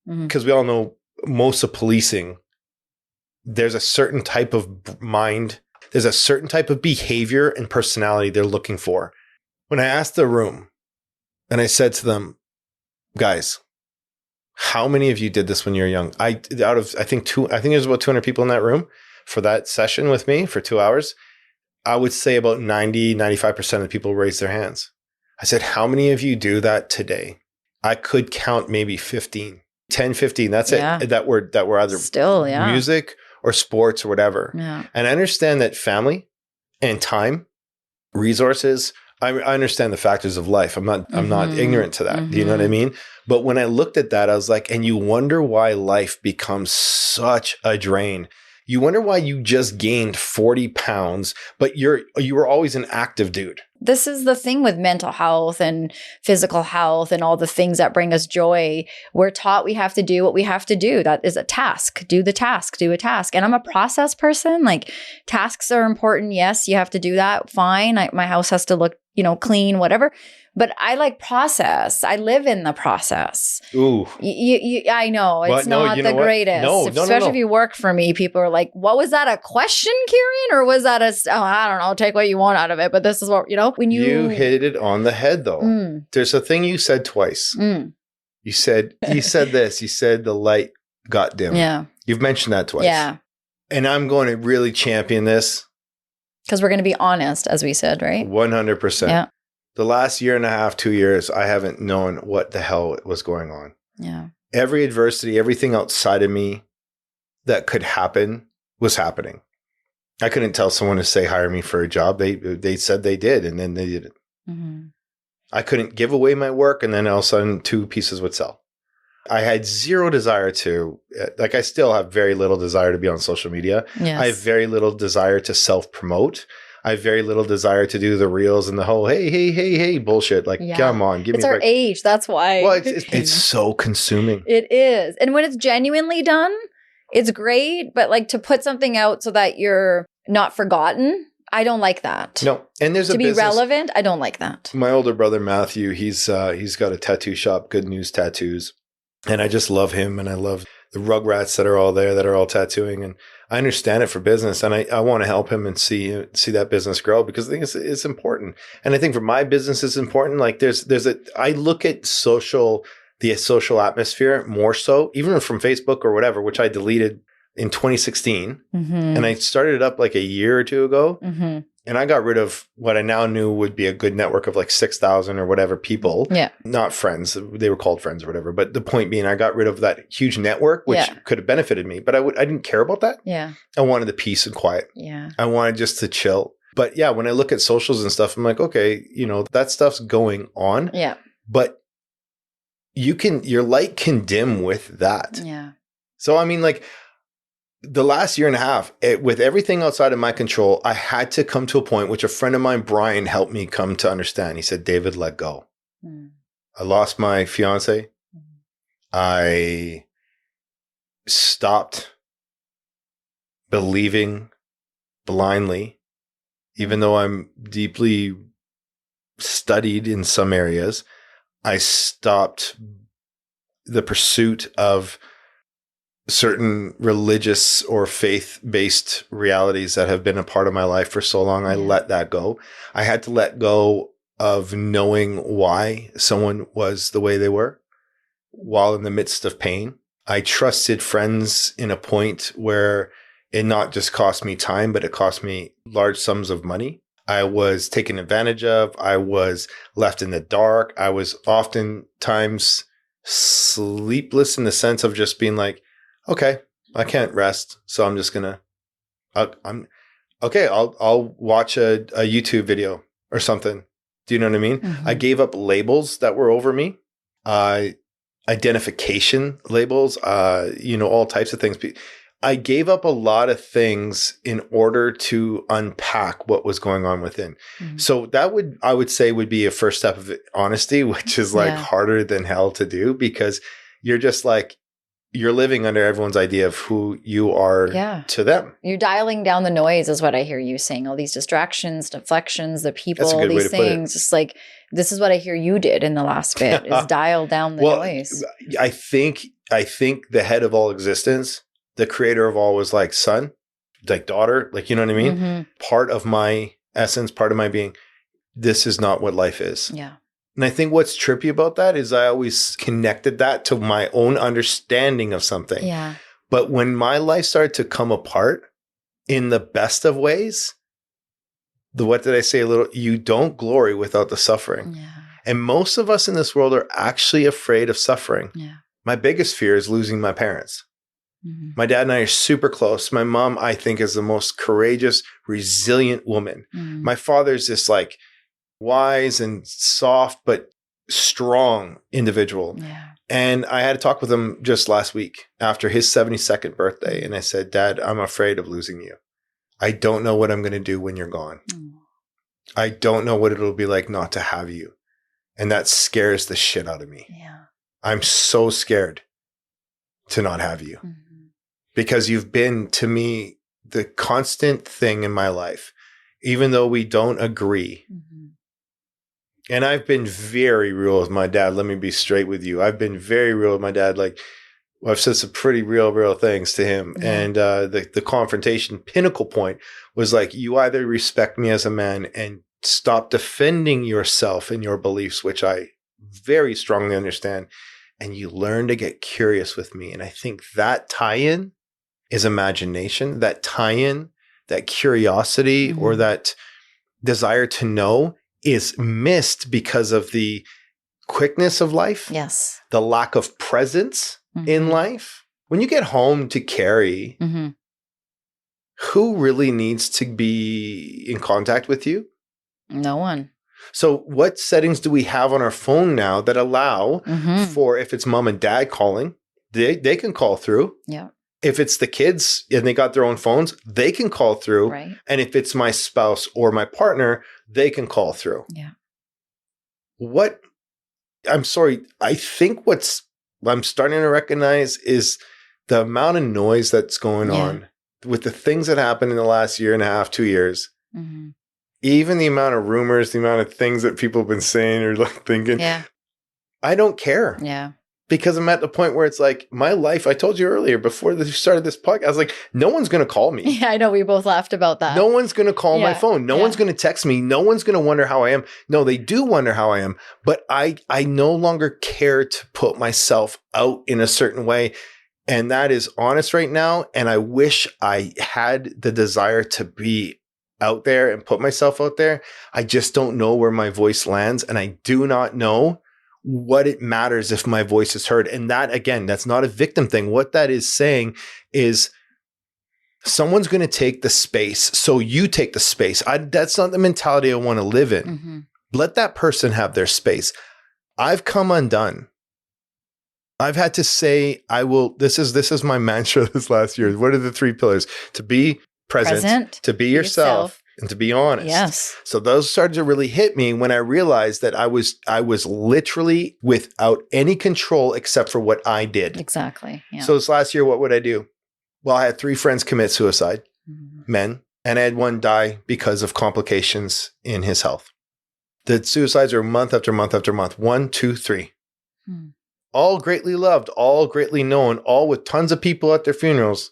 Because we all know most of policing, there's a certain type of mind. There's a certain type of behavior and personality they're looking for. When I asked the room and I said to them, guys, how many of you did this when you were young? I think there's about 200 people in that room for that session with me for 2 hours. I would say about 90-95% of the people raised their hands. I said, how many of you do that today? I could count maybe 15. 10, 15. That's it. That were either still music or sports or whatever. Yeah. And I understand that family and time, resources, I understand the factors of life. I'm not ignorant to that. Do you know what I mean? But when I looked at that, I was like, and you wonder why life becomes such a drain. You wonder why you just gained 40 pounds, but you were always an active dude. This is the thing with mental health and physical health and all the things that bring us joy. We're taught we have to do what we have to do. That is a task. Do the task, do a task. And I'm a process person. Like tasks are important. Yes, you have to do that. Fine. My house has to look, clean, whatever. But I like process. I live in the process. Ooh. I know. It's not the greatest. Especially if you work for me, people are like, what was that, a question, Kieran? Or was that I don't know, take what you want out of it. But this is what, when you hit it on the head though. There's a thing you said twice. You said this. You said the light got dim. Yeah. You've mentioned that twice. Yeah. And I'm going to really champion this. Because we're going to be honest, as we said, right? 100%. Yeah. The last year and a half, 2 years, I haven't known what the hell was going on. Yeah. Every adversity, everything outside of me that could happen was happening. I couldn't tell someone to say, hire me for a job. They said they did, and then they didn't. I couldn't give away my work, and then all of a sudden 2 pieces would sell. I had zero desire to, I still have very little desire to be on social media. Yes. I have very little desire to self-promote. I have very little desire to do the reels and the whole, hey bullshit. Come on, give me a break. It's our age. That's why. Well, it's so consuming. It is. And when it's genuinely done, it's great, but like to put something out so that you're not forgotten, I don't like that. No. And there's to a be business, relevant, I don't like that. My older brother, Matthew, he's got a tattoo shop, Good News Tattoos. And I just love him. And I love the rugrats that are all there that are all tattooing. And I understand it for business. And I want to help him and see that business grow, because I think it's important. And I think for my business, it's important. Like I look at the social atmosphere more so, even from Facebook or whatever, which I deleted in 2016. Mm-hmm. And I started it up like a year or two ago. Mm-hmm. And I got rid of what I now knew would be a good network of like 6,000 or whatever people. Yeah. Not friends. They were called friends or whatever. But the point being, I got rid of that huge network, which could have benefited me. But I didn't care about that. Yeah. I wanted the peace and quiet. Yeah. I wanted just to chill. But yeah, when I look at socials and stuff, I'm like, okay, that stuff's going on. Yeah. But your light can dim with that. Yeah. So, I mean, like, the last year and a half, with everything outside of my control, I had to come to a point which a friend of mine, Brian, helped me come to understand. He said, David, let go. Mm. I lost my fiance. Mm. I stopped believing blindly, even though I'm deeply studied in some areas. I stopped the pursuit of certain religious or faith-based realities that have been a part of my life for so long. I let that go. I had to let go of knowing why someone was the way they were while in the midst of pain. I trusted friends in a point where it not just cost me time, but it cost me large sums of money. I was taken advantage of. I was left in the dark. I was oftentimes sleepless in the sense of just being like, okay, I can't rest, so I'm just gonna. I'll watch a YouTube video or something. Do you know what I mean? Mm-hmm. I gave up labels that were over me, identification labels, all types of things. I gave up a lot of things in order to unpack what was going on within. Mm-hmm. So that I would say would be a first step of honesty, which is like harder than hell to do, because you're just like, you're living under everyone's idea of who you are to them. You're dialing down the noise is what I hear you saying. All these distractions, deflections, the people, all these things. Just like, this is what I hear you did in the last bit, is dial down the noise. I think the head of all existence, the creator of all, was like son, like daughter, like, you know what I mean? Mm-hmm. Part of my essence, part of my being, this is not what life is. Yeah. And I think what's trippy about that is I always connected that to my own understanding of something. Yeah. But when my life started to come apart in the best of ways, what did I say a little? You don't glory without the suffering. Yeah. And most of us in this world are actually afraid of suffering. Yeah. My biggest fear is losing my parents. Mm-hmm. My dad and I are super close. My mom, I think, is the most courageous, resilient woman. Mm-hmm. My father's this like wise and soft, but strong individual. Yeah. And I had a talk with him just last week after his 72nd birthday. And I said, Dad, I'm afraid of losing you. I don't know what I'm going to do when you're gone. Mm. I don't know what it'll be like not to have you. And that scares the shit out of me. Yeah. I'm so scared to not have you. Mm-hmm. Because you've been, to me, the constant thing in my life, even though we don't agree. Mm-hmm. And I've been very real with my dad. Let me be straight with you. I've been very real with my dad. Like, I've said some pretty real things to him. Yeah. And the confrontation pinnacle point was like, you either respect me as a man and stop defending yourself and your beliefs, which I very strongly understand, and you learn to get curious with me. And I think that tie-in is imagination. That tie-in, that curiosity, or that desire to know, is missed because of the quickness of life. Yes. The lack of presence in life. When you get home to Carrie, who really needs to be in contact with you? No one. So what settings do we have on our phone now that allow for, if it's mom and dad calling, they can call through. Yeah. If it's the kids and they got their own phones, they can call through. Right. And if it's my spouse or my partner, they can call through. Yeah. I'm sorry. I think I'm starting to recognize is the amount of noise that's going on with the things that happened in the last year and a half, 2 years, even the amount of rumors, the amount of things that people have been saying or like thinking, I don't care. Yeah. Because I'm at the point where it's like my life, I told you earlier before we started this podcast, I was like, no one's going to call me. Yeah, I know. We both laughed about that. No one's going to call my phone. No one's going to text me. No one's going to wonder how I am. No, they do wonder how I am. But I no longer care to put myself out in a certain way. And that is honest right now. And I wish I had the desire to be out there and put myself out there. I just don't know where my voice lands. And I do not know what it matters if my voice is heard. And that, again, that's not a victim thing. What that is saying is someone's going to take the space. So you take the space. That's not the mentality I want to live in. Let that person have their space. I've come undone. I've had to say, I will, this is my mantra this last year. What are the 3 pillars? To be present. To be yourself. And to be honest. Yes. So those started to really hit me when I realized that I was literally without any control except for what I did. Exactly. Yeah. So this last year, what would I do? Well, I had 3 friends commit suicide, men, and I had one die because of complications in his health. The suicides are month after month after month. 1, 2, 3. All greatly loved, all greatly known, all with tons of people at their funerals.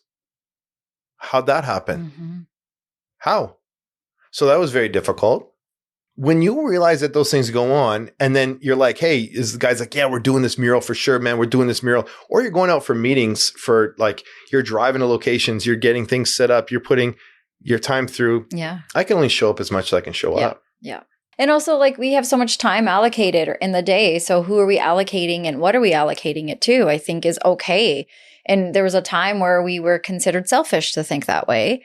How'd that happen? How? So that was very difficult. When you realize that those things go on and then you're like, hey, is the guy's like, yeah, we're doing this mural for sure, man. We're doing this mural. Or you're going out for meetings for like, you're driving to locations, you're getting things set up, you're putting your time through. Yeah. I can only show up as much as I can show up. Yeah. And also like we have so much time allocated in the day. So who are we allocating and what are we allocating it to, I think is okay. And there was a time where we were considered selfish to think that way.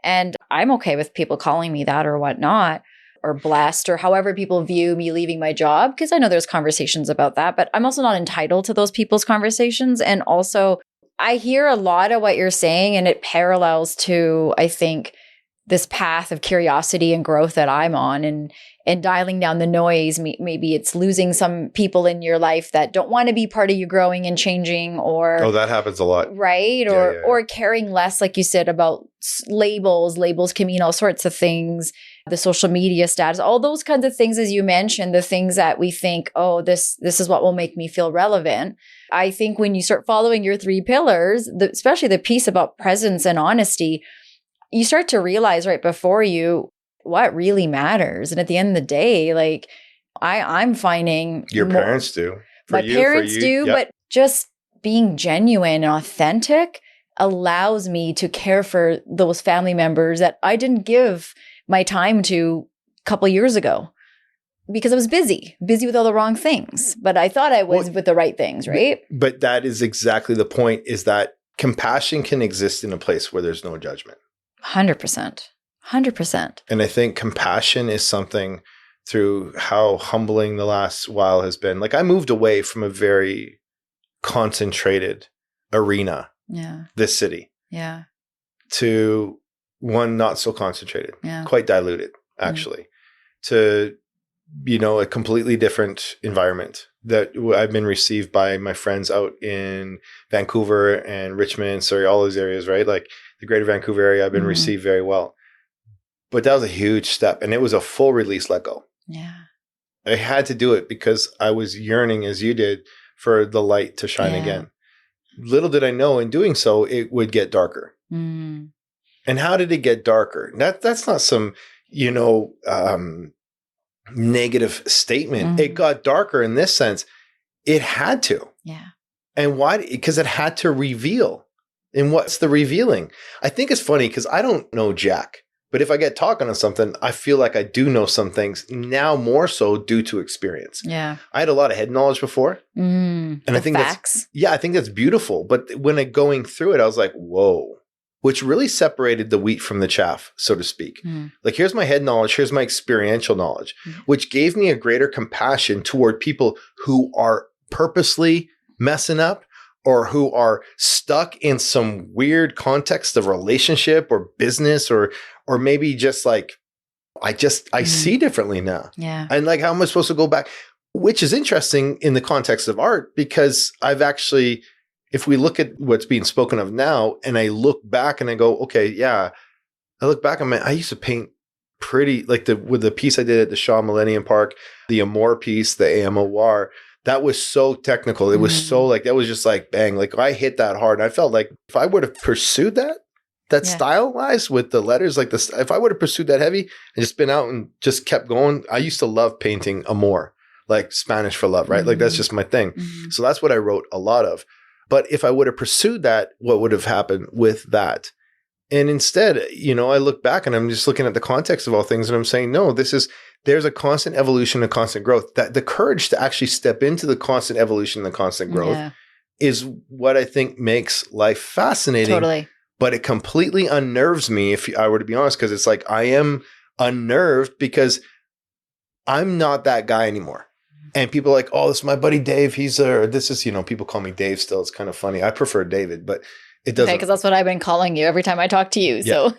And I'm okay with people calling me that or whatnot, or blessed, or however people view me leaving my job, because I know there's conversations about that, but I'm also not entitled to those people's conversations. And also, I hear a lot of what you're saying, and it parallels to, I think, this path of curiosity and growth that I'm on, and dialing down the noise. Maybe it's losing some people in your life that don't want to be part of you growing and changing, or that happens a lot, right? Or caring less, like you said, about labels. Labels can mean all sorts of things. The social media status, all those kinds of things, as you mentioned, the things that we think, oh, this is what will make me feel relevant. I think when you start following your 3 pillars, especially the piece about presence and honesty, you start to realize right before you what really matters. And at the end of the day, like I'm finding your parents do. My parents do, but just being genuine and authentic allows me to care for those family members that I didn't give my time to a couple of years ago because I was busy with all the wrong things. But I thought I was with the right things, right? But that is exactly the point, is that compassion can exist in a place where there's no judgment. 100%. 100%. And I think compassion is something through how humbling the last while has been. Like I moved away from a very concentrated arena, this city, to one not so concentrated, quite diluted, actually, to, a completely different environment that I've been received by my friends out in Vancouver and Richmond, Surrey, all those areas, right? Like the greater Vancouver area, I've been received very well. But that was a huge step, and it was a full release let go. Yeah. I had to do it because I was yearning, as you did, for the light to shine again. Little did I know in doing so, it would get darker. And how did it get darker? That's not some, negative statement. It got darker in this sense. It had to. Yeah. And why? Because it had to reveal. And what's the revealing? I think it's funny because I don't know jack. But if I get talking on something, I feel like I do know some things now, more so due to experience. Yeah. I had a lot of head knowledge before. And I think facts. I think that's beautiful. But when going through it, I was like, whoa, which really separated the wheat from the chaff, so to speak. Like, here's my head knowledge. Here's my experiential knowledge, which gave me a greater compassion toward people who are purposely messing up, or who are stuck in some weird context of relationship or business, or maybe just like, I see differently now. Yeah. And like, how am I supposed to go back? Which is interesting in the context of art, because I've actually if we look at what's being spoken of now and I look back and I go, okay, yeah, I look back, I used to paint pretty, like with the piece I did at the Shaw Millennium Park, the Amor piece, the AMOR, that was so technical. It was so like, that was just like, bang, like I hit that hard. And I felt like if I would have pursued that style wise with the letters, like this, if I would have pursued that heavy and just been out and just kept going, I used to love painting Amor, like Spanish for love, right? Like that's just my thing. So that's what I wrote a lot of. But if I would have pursued that, what would have happened with that? And instead, I look back and I'm just looking at the context of all things and I'm saying, no, there's a constant evolution and constant growth. That the courage to actually step into the constant evolution and the constant growth is what I think makes life fascinating. Totally. But it completely unnerves me, if I were to be honest, because it's like I am unnerved because I'm not that guy anymore. And people are like, oh, this is my buddy Dave. He's this is, people call me Dave still. It's kind of funny. I prefer David, but it doesn't. Okay, because that's what I've been calling you every time I talk to you. Yeah. So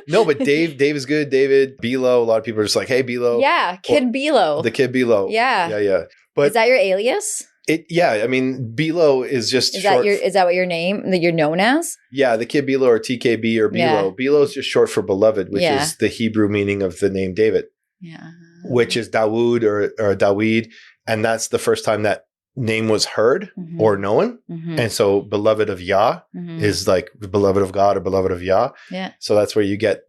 no, but Dave is good. David, Bilo. A lot of people are just like, hey, Bilo. Yeah, Kid Bilo. The Kid Bilo. Yeah. Yeah. But is that your alias? Bilo is just short. Is that what your name that you're known as? Yeah, the Kid Bilo or TKB or Bilo. Yeah. Bilo is just short for beloved, which is the Hebrew meaning of the name David. Yeah. Which is Dawood or Dawid. And that's the first time that name was heard or known. And so beloved of Yah is like beloved of God or beloved of Yah. Yeah. So that's where you get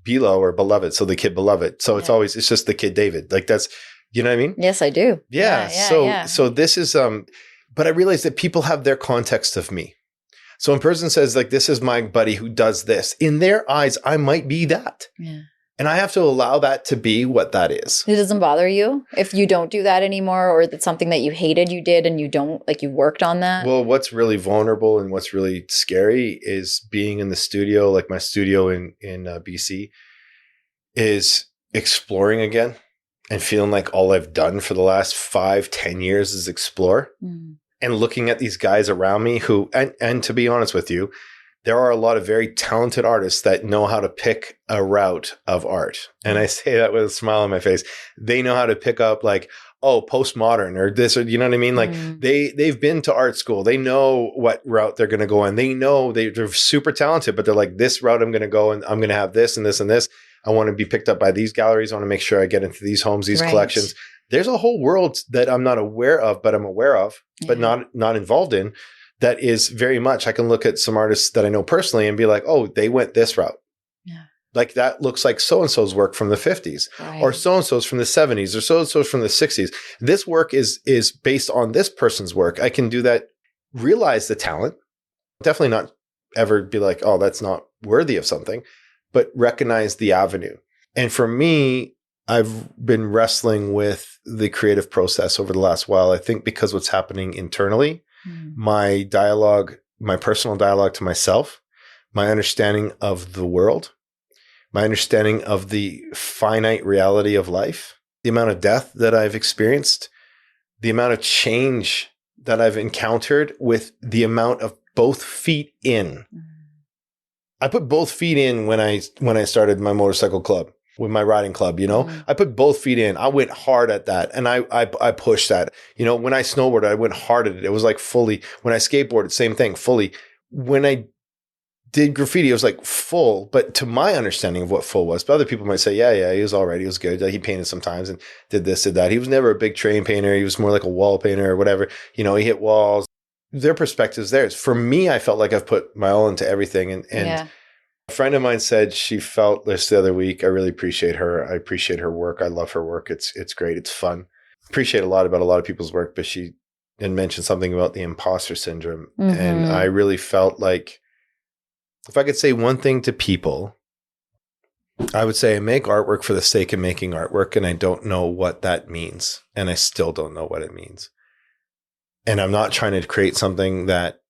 Bilo or beloved. So the kid beloved. So it's always, it's just the kid David. Like that's, you know what I mean? Yes, I do. Yeah. So this is, but I realize that people have their context of me. So when a person says like, this is my buddy who does this, in their eyes, I might be that. Yeah. And I have to allow that to be what that is. It doesn't bother you if you don't do that anymore, or it's something that you hated you did and you don't, like you worked on that? Well, what's really vulnerable and what's really scary is being in the studio, like my studio in BC, is exploring again and feeling like all I've done for the last 5-10 years is explore. And looking at these guys around me who, and to be honest with you, there are a lot of very talented artists that know how to pick a route of art. And I say that with a smile on my face. They know how to pick up like, oh, postmodern or this, or you know what I mean? Like they've been to art school. They know what route they're going to go on. They know they're super talented, but they're like, this route I'm going to go and I'm going to have this and this and this. I want to be picked up by these galleries. I want to make sure I get into these homes, these collections. There's a whole world that I'm not aware of, but I'm aware of, but not involved in. That is very much, I can look at some artists that I know personally and be like, oh, they went this route. Yeah. Like that looks like so-and-so's work from the 50s or so-and-so's from the 70s or so-and-so's from the 60s. This work is based on this person's work. I can do that, realize the talent, definitely not ever be like, oh, that's not worthy of something, but recognize the avenue. And for me, I've been wrestling with the creative process over the last while. I think because what's happening internally, my dialogue, my personal dialogue to myself, my understanding of the world, my understanding of the finite reality of life, the amount of death that I've experienced, the amount of change that I've encountered with the amount of both feet in. I put both feet in when I started my motorcycle club. With my riding club, I put both feet in. I went hard at that. And I pushed that. When I snowboarded, I went hard at it. It was like fully. When I skateboarded, same thing, fully. When I did graffiti, it was like full. But to my understanding of what full was, but other people might say, yeah, he was all right. He was good. He painted sometimes and did this, did that. He was never a big train painter. He was more like a wall painter or whatever. He hit walls. Their perspective's theirs. For me, I felt like I've put my all into everything. And a friend of mine said she felt this the other week. I really appreciate her. I appreciate her work. I love her work. It's great. It's fun. Appreciate a lot about a lot of people's work, but she had mentioned something about the imposter syndrome. And I really felt like if I could say one thing to people, I would say I make artwork for the sake of making artwork, and I don't know what that means. And I still don't know what it means. And I'm not trying to create something that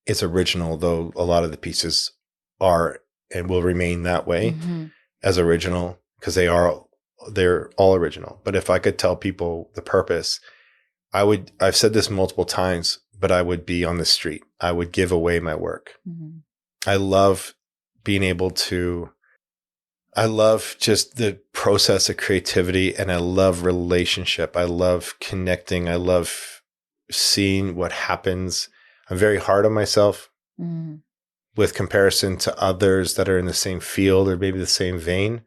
is original, though a lot of the pieces are and will remain that way as original because they're all original. But if I could tell people the purpose, I've said this multiple times, but I would be on the street. I would give away my work. I love being able to, I love just the process of creativity, and I love relationship. I love connecting. I love seeing what happens. I'm very hard on myself with comparison to others that are in the same field or maybe the same vein.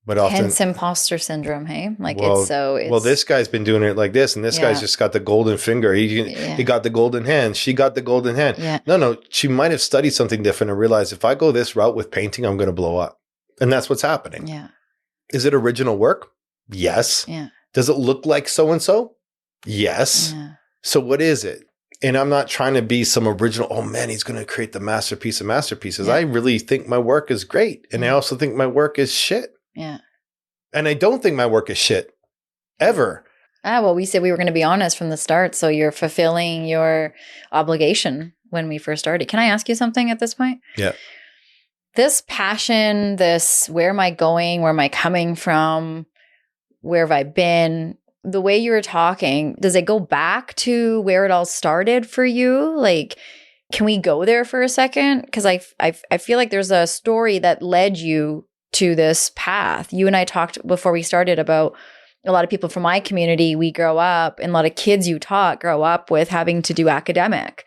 But often, hence imposter syndrome, hey? Like well, it's this guy's been doing it like this, and this guy's just got the golden finger. He got the golden hand. She got the golden hand. Yeah. No, she might have studied something different and realized if I go this route with painting, I'm going to blow up. And that's what's happening. Yeah. Is it original work? Yes. Yeah. Does it look like so-and-so? Yes. Yeah. So what is it? And I'm not trying to be some original, oh man, he's going to create the masterpiece of masterpieces. Yeah. I really think my work is great. And I also think my work is shit. Yeah. And I don't think my work is shit. Ever. Well, we said we were going to be honest from the start. So you're fulfilling your obligation when we first started. Can I ask you something at this point? Yeah. This passion, this where am I going? Where am I coming from? Where have I been? The way you were talking, does it go back to where it all started for you? Like, can we go there for a second? Because I feel like there's a story that led you to this path. You and I talked before we started about a lot of people from my community, we grow up, and a lot of kids you taught grow up with having to do academic.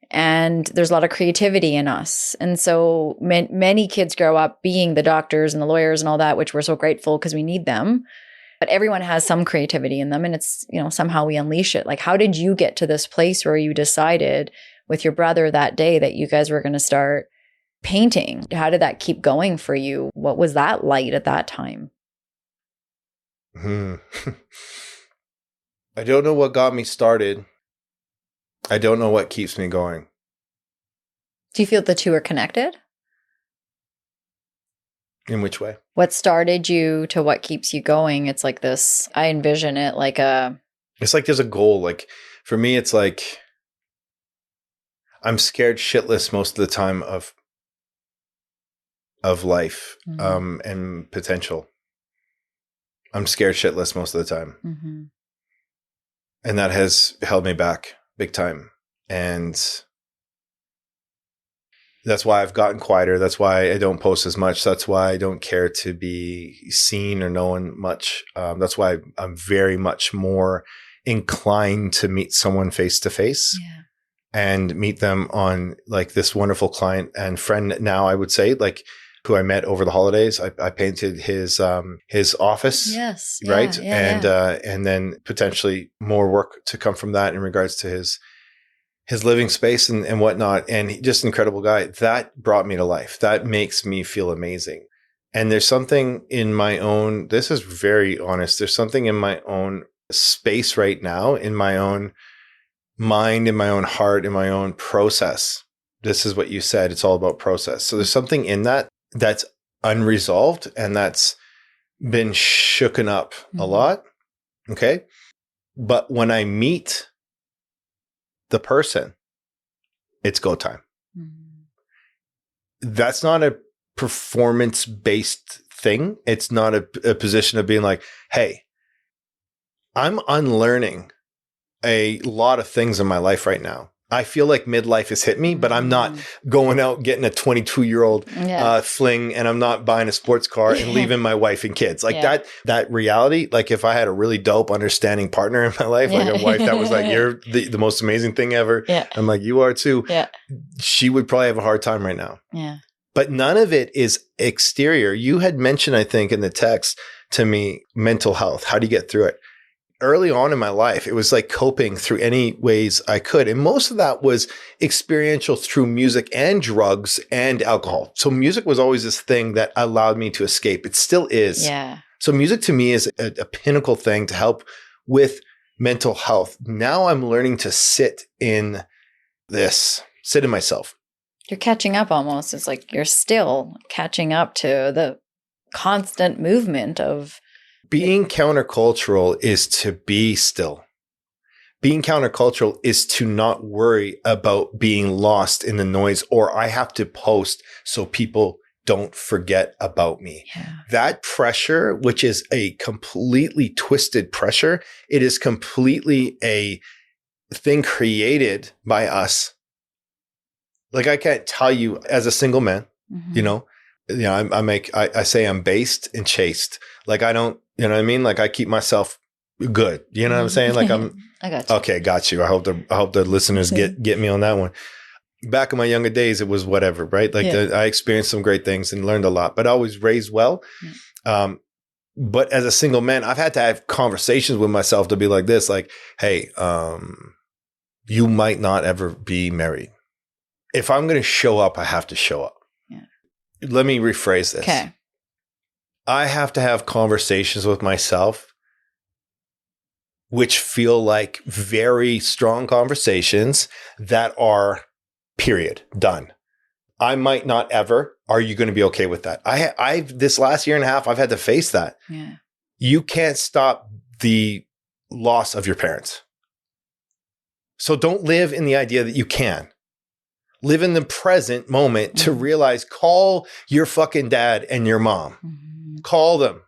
And there's a lot of creativity in us. And so many kids grow up being the doctors and the lawyers and all that, which we're so grateful because we need them. But everyone has some creativity in them, and it's, somehow we unleash it. Like, how did you get to this place where you decided with your brother that day that you guys were going to start painting? How did that keep going for you? What was that light at that time? I don't know what got me started. I don't know what keeps me going. Do you feel the two are connected? In which way? What started you to what keeps you going? It's like this, I envision it like it's like there's a goal. Like for me, it's like I'm scared shitless most of the time of life and potential. I'm scared shitless most of the time. Mm-hmm. And that has held me back big time. And that's why I've gotten quieter. That's why I don't post as much. That's why I don't care to be seen or known much. That's why I'm very much more inclined to meet someone face to face and meet them on like this wonderful client and friend now, I would say, like who I met over the holidays. I painted his office. Yes. Right. And then potentially more work to come from that in regards to his living space and whatnot. And just an incredible guy. That brought me to life. That makes me feel amazing. And there's something in my own, this is very honest. There's something in my own space right now, in my own mind, in my own heart, in my own process. This is what you said. It's all about process. So there's something in that that's unresolved and that's been shooken up a lot. Okay. But when I meet the person, it's go time. That's not a performance-based thing. It's not a position of being like, hey, I'm unlearning a lot of things in my life right now. I feel like midlife has hit me, but I'm not going out getting a 22-year-old fling, and I'm not buying a sports car and leaving my wife and kids. Like that reality, like if I had a really dope, understanding partner in my life, like a wife that was like, you're the most amazing thing ever. Yeah. I'm like, you are too. Yeah. She would probably have a hard time right now. Yeah. But none of it is exterior. You had mentioned, I think, in the text to me, mental health. How do you get through it? Early on in my life, it was like coping through any ways I could. And most of that was experiential through music and drugs and alcohol. So music was always this thing that allowed me to escape. It still is. Yeah. So music to me is a pinnacle thing to help with mental health. Now I'm learning to sit in myself. You're catching up almost. It's like you're still catching up to the constant movement of being countercultural is to be still. Being countercultural is to not worry about being lost in the noise, or I have to post so people don't forget about me. Yeah. That pressure, which is a completely twisted pressure, it is completely a thing created by us. Like I can't tell you as a single man, I say I'm based and chaste. Like I don't, you know what I mean? Like I keep myself good. You know what I'm saying? Like I got you. Okay, got you. I hope the listeners get me on that one. Back in my younger days, it was whatever, right? Like I experienced some great things and learned a lot, but I was raised well. But as a single man, I've had to have conversations with myself to be like this, like, hey, you might not ever be married. If I'm going to show up, I have to show up. Yeah. Let me rephrase this. Okay. I have to have conversations with myself which feel like very strong conversations that are period, done. I might not ever. Are you going to be okay with that? I've this last year and a half, I've had to face that. Yeah. You can't stop the loss of your parents. So don't live in the idea that you can. Live in the present moment to realize, call your fucking dad and your mom. Mm-hmm. Call them.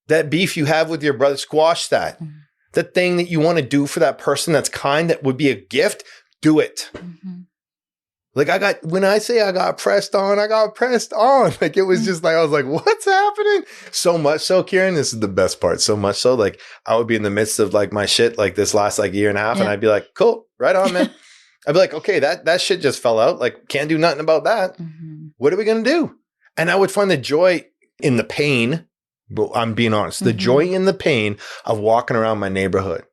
That beef you have with your brother, squash that. Mm-hmm. The thing that you want to do for that person that's kind, that would be a gift, do it. Mm-hmm. Like when I say I got pressed on, I got pressed on. Like it was just like, I was like, what's happening? So much so, Kieran, this is the best part. So much so, like I would be in the midst of like my shit, like this last like year and a half. And I'd be like, cool, right on, man. I'd be like, okay, that shit just fell out. Like can't do nothing about that. Mm-hmm. What are we going to do? And I would find the joy in the pain. But I'm being honest, the joy in the pain of walking around my neighborhood.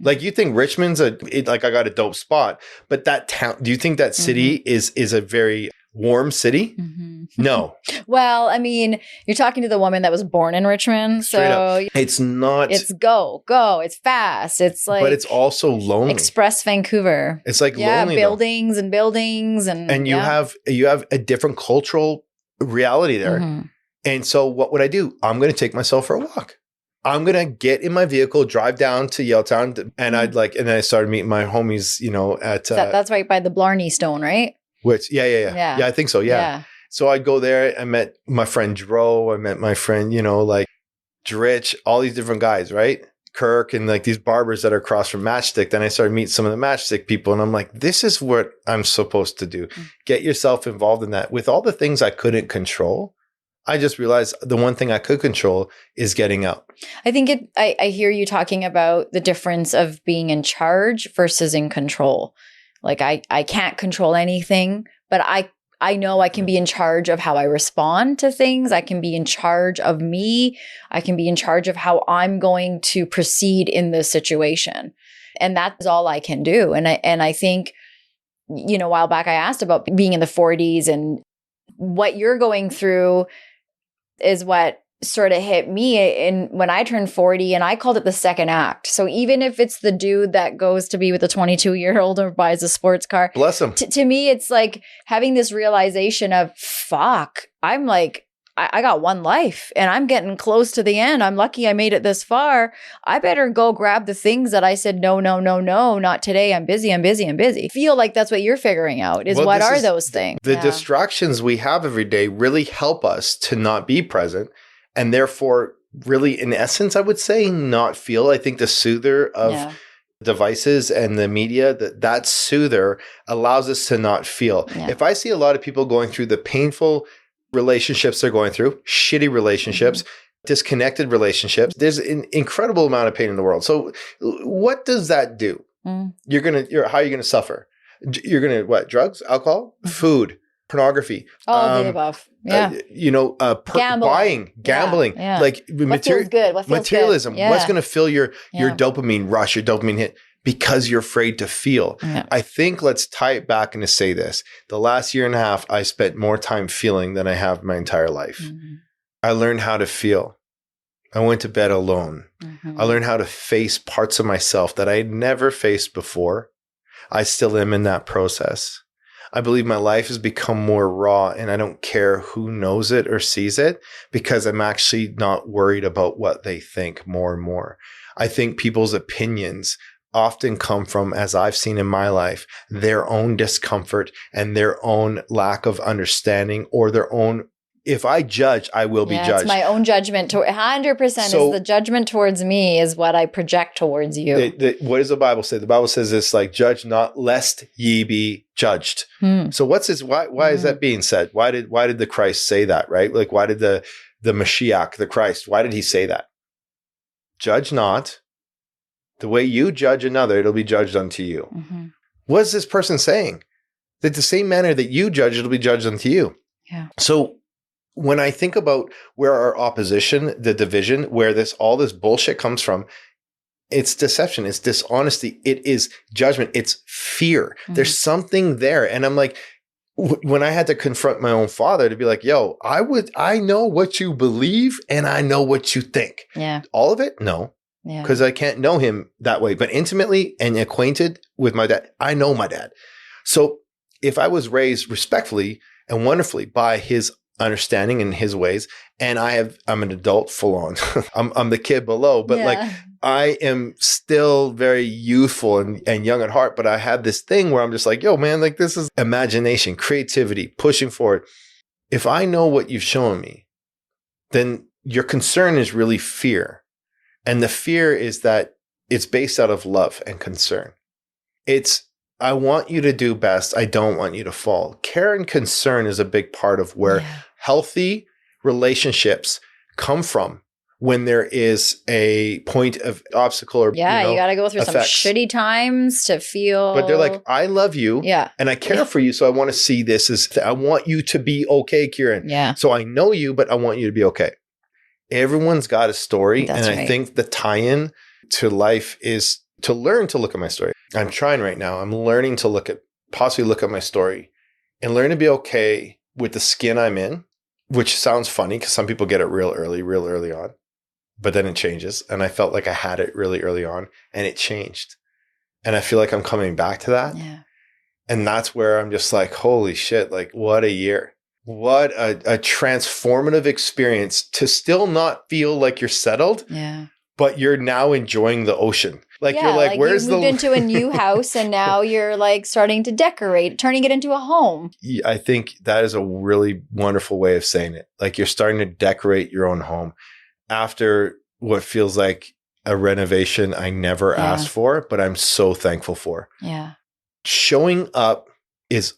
Like you think Richmond's like I got a dope spot, but that town, do you think that city is a very warm city? Mm-hmm. No. Well, I mean, you're talking to the woman that was born in Richmond. So it's not. It's go. It's fast. It's like. But it's also lonely. Express Vancouver. It's like lonely. Buildings and buildings. And you have a different cultural reality there. Mm-hmm. And so what would I do? I'm going to take myself for a walk. I'm going to get in my vehicle, drive down to Yaletown, and and then I started meeting my homies, at... that's right by the Blarney Stone, right? Which, yeah, I think so, yeah. So I'd go there, I met my friend Dro, I met my friend, like Dritch, all these different guys, right? Kirk, and like these barbers that are across from Matchstick. Then I started meeting some of the Matchstick people, and I'm like, this is what I'm supposed to do. Get yourself involved in that. With all the things I couldn't control, I just realized the one thing I could control is getting out. I think I hear you talking about the difference of being in charge versus in control. Like I can't control anything, but I know I can be in charge of how I respond to things. I can be in charge of me. I can be in charge of how I'm going to proceed in this situation. And that's all I can do. And I think, a while back I asked about being in the 40s, and what you're going through is what sort of hit me when I turned 40, and I called it the second act. So even if it's the dude that goes to be with a 22-year-old or buys a sports car, bless him. To me, it's like having this realization of, fuck, I'm like, I got one life and I'm getting close to the end. I'm lucky I made it this far. I better go grab the things that I said, no, not today. I'm busy. I feel like that's what you're figuring out is what are those things? The distractions we have every day really help us to not be present, and therefore really, in essence, I would say not feel. I think the soother of devices and the media, that soother allows us to not feel. Yeah. If I see a lot of people going through the painful relationships they're going through, shitty relationships, disconnected relationships, there's an incredible amount of pain in the world. So what does that do? How are you going to suffer? You're going to what? Drugs, alcohol, food, pornography, all of the above. Yeah. Gambling, like what feels good? What feels materialism. Good? Yeah. What's going to fill your dopamine rush, your dopamine hit? Because you're afraid to feel. Yeah. I think let's tie it back and to say this. The last year and a half, I spent more time feeling than I have my entire life. Mm-hmm. I learned how to feel. I went to bed alone. Mm-hmm. I learned how to face parts of myself that I had never faced before. I still am in that process. I believe my life has become more raw, and I don't care who knows it or sees it because I'm actually not worried about what they think more and more. I think people's opinions often come from, as I've seen in my life, their own discomfort and their own lack of understanding, or their own, if I judge, I will be judged. It's my own judgment. 100% is the judgment towards me is what I project towards you. What does the Bible say? The Bible says this, like, judge not lest ye be judged. So what's this? Why is that being said? Why did the Christ say that, right? Like, why did the Mashiach, the Christ, why did he say that? Judge not, The way you judge another, it'll be judged unto you. Mm-hmm. What is this person saying? That the same manner that you judge, it'll be judged unto you. Yeah. So when I think about where our opposition, the division, where all this bullshit comes from, it's deception, it's dishonesty, it is judgment, it's fear. Mm-hmm. There's something there. And I'm like, when I had to confront my own father to be like, yo, I know what you believe and I know what you think. Yeah. All of it? No. Yeah. Because I can't know him that way. But intimately and acquainted with my dad, I know my dad. So if I was raised respectfully and wonderfully by his understanding and his ways, and I'm an adult full on. I'm the kid below, but like I am still very youthful and young at heart, but I have this thing where I'm just like, yo, man, like this is imagination, creativity, pushing forward. If I know what you've shown me, then your concern is really fear. And the fear is that it's based out of love and concern. I want you to do best. I don't want you to fall. Care and concern is a big part of where healthy relationships come from when there is a point of obstacle or, you got to go through effects. Some shitty times to feel. But they're like, I love you and I care for you. So I want to see this as, I want you to be okay, Kieran. Yeah. So I know you, but I want you to be okay. Everyone's got a story. That's right. I think the tie-in to life is to learn to look at my story. I'm trying right now. I'm learning to possibly look at my story and learn to be okay with the skin I'm in, which sounds funny because some people get it real early on, but then it changes. And I felt like I had it really early on and it changed. And I feel like I'm coming back to that. Yeah. And that's where I'm just like, holy shit, like what a year. What a transformative experience to still not feel like you're settled. Yeah. But you're now enjoying the ocean. Like you're like, where's you moved into a new house and now you're like starting to decorate, turning it into a home. I think that is a really wonderful way of saying it. Like you're starting to decorate your own home after what feels like a renovation I never asked for, but I'm so thankful for. Yeah. Showing up is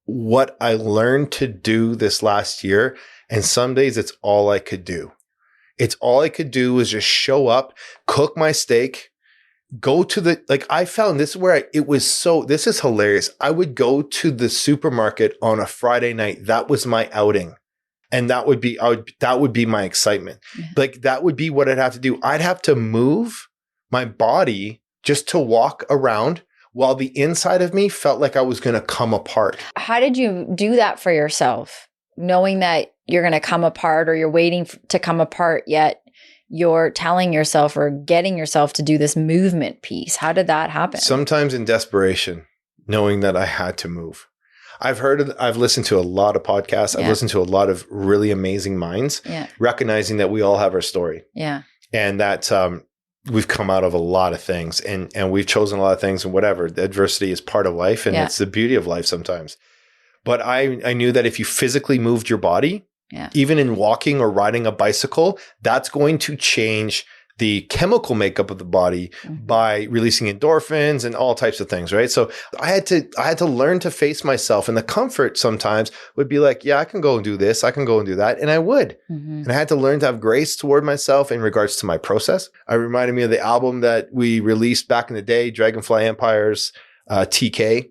what I learned to do this last year. And some days it's all I could do. It's all I could do was just show up, cook my steak, go to I found this is where this is hilarious. I would go to the supermarket on a Friday night. That was my outing. And that would be my excitement. Yeah. Like that would be what I'd have to do. I'd have to move my body just to walk around while the inside of me felt like I was going to come apart. How did you do that for yourself? Knowing that you're going to come apart or you're waiting to come apart, yet you're telling yourself or getting yourself to do this movement piece. How did that happen? Sometimes in desperation, knowing that I had to move. I've listened to a lot of podcasts. I've listened to a lot of really amazing minds, recognizing that we all have our story. Yeah. And that we've come out of a lot of things and we've chosen a lot of things and whatever. The adversity is part of life and it's the beauty of life sometimes. But I knew that if you physically moved your body, even in walking or riding a bicycle, that's going to change the chemical makeup of the body by releasing endorphins and all types of things, right? So I had to learn to face myself, and the comfort sometimes would be like, yeah, I can go and do this, I can go and do that, and I would. And I had to learn to have grace toward myself in regards to my process. It reminded me of the album that we released back in the day, Dragonfly Empire's TK,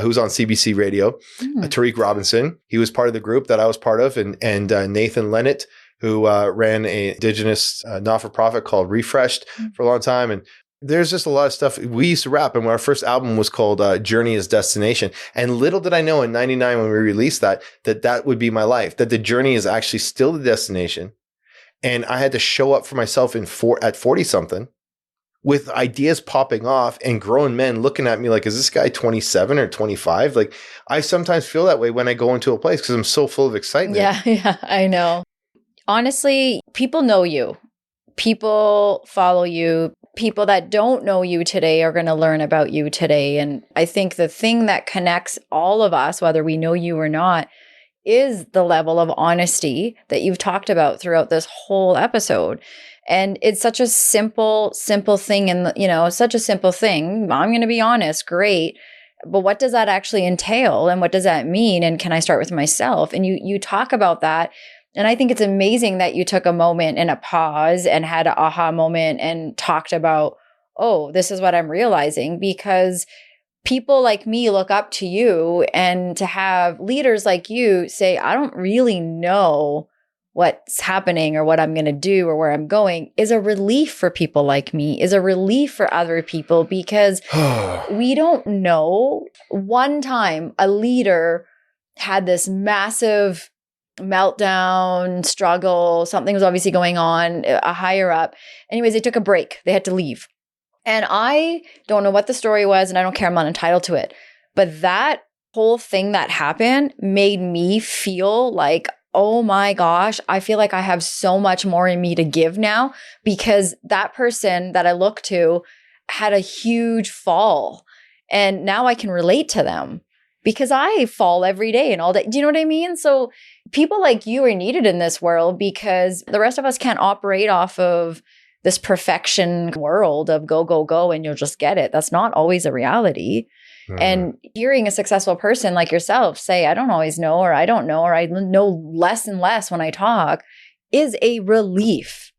who's on CBC Radio, Tariq Robinson. He was part of the group that I was part of, and Nathan Lennett, who ran a indigenous not-for-profit called Refreshed for a long time. And there's just a lot of stuff. We used to rap, and our first album was called Journey is Destination. And little did I know in 99 when we released that would be my life, that the journey is actually still the destination. And I had to show up for myself at 40-something. With ideas popping off and grown men looking at me like, is this guy 27 or 25? Like, I sometimes feel that way when I go into a place because I'm so full of excitement. Yeah, I know. Honestly, people know you. People follow you. People that don't know you today are going to learn about you today. And I think the thing that connects all of us, whether we know you or not, is the level of honesty that you've talked about throughout this whole episode. And it's such a simple thing. And, such a simple thing. I'm going to be honest. Great. But what does that actually entail? And what does that mean? And can I start with myself? And you talk about that. And I think it's amazing that you took a moment and a pause and had an aha moment and talked about oh, this is what I'm realizing, because people like me look up to you, and to have leaders like you say, I don't really know what's happening or what I'm going to do or where I'm going, is a relief for people like me, is a relief for other people, because we don't know. One time a leader had this massive meltdown, struggle, something was obviously going on, a higher up. Anyways, they took a break. They had to leave. And I don't know what the story was, and I don't care. I'm not entitled to it. But that whole thing that happened made me feel like, oh my gosh, I feel like I have so much more in me to give now, because that person that I look to had a huge fall. And now I can relate to them, because I fall every day and all day. Do you know what I mean? So people like you are needed in this world, because the rest of us can't operate off of this perfection world of go, go, go, and you'll just get it. That's not always a reality. And hearing a successful person like yourself say, I don't always know, or I don't know, or I know less and less when I talk, is a relief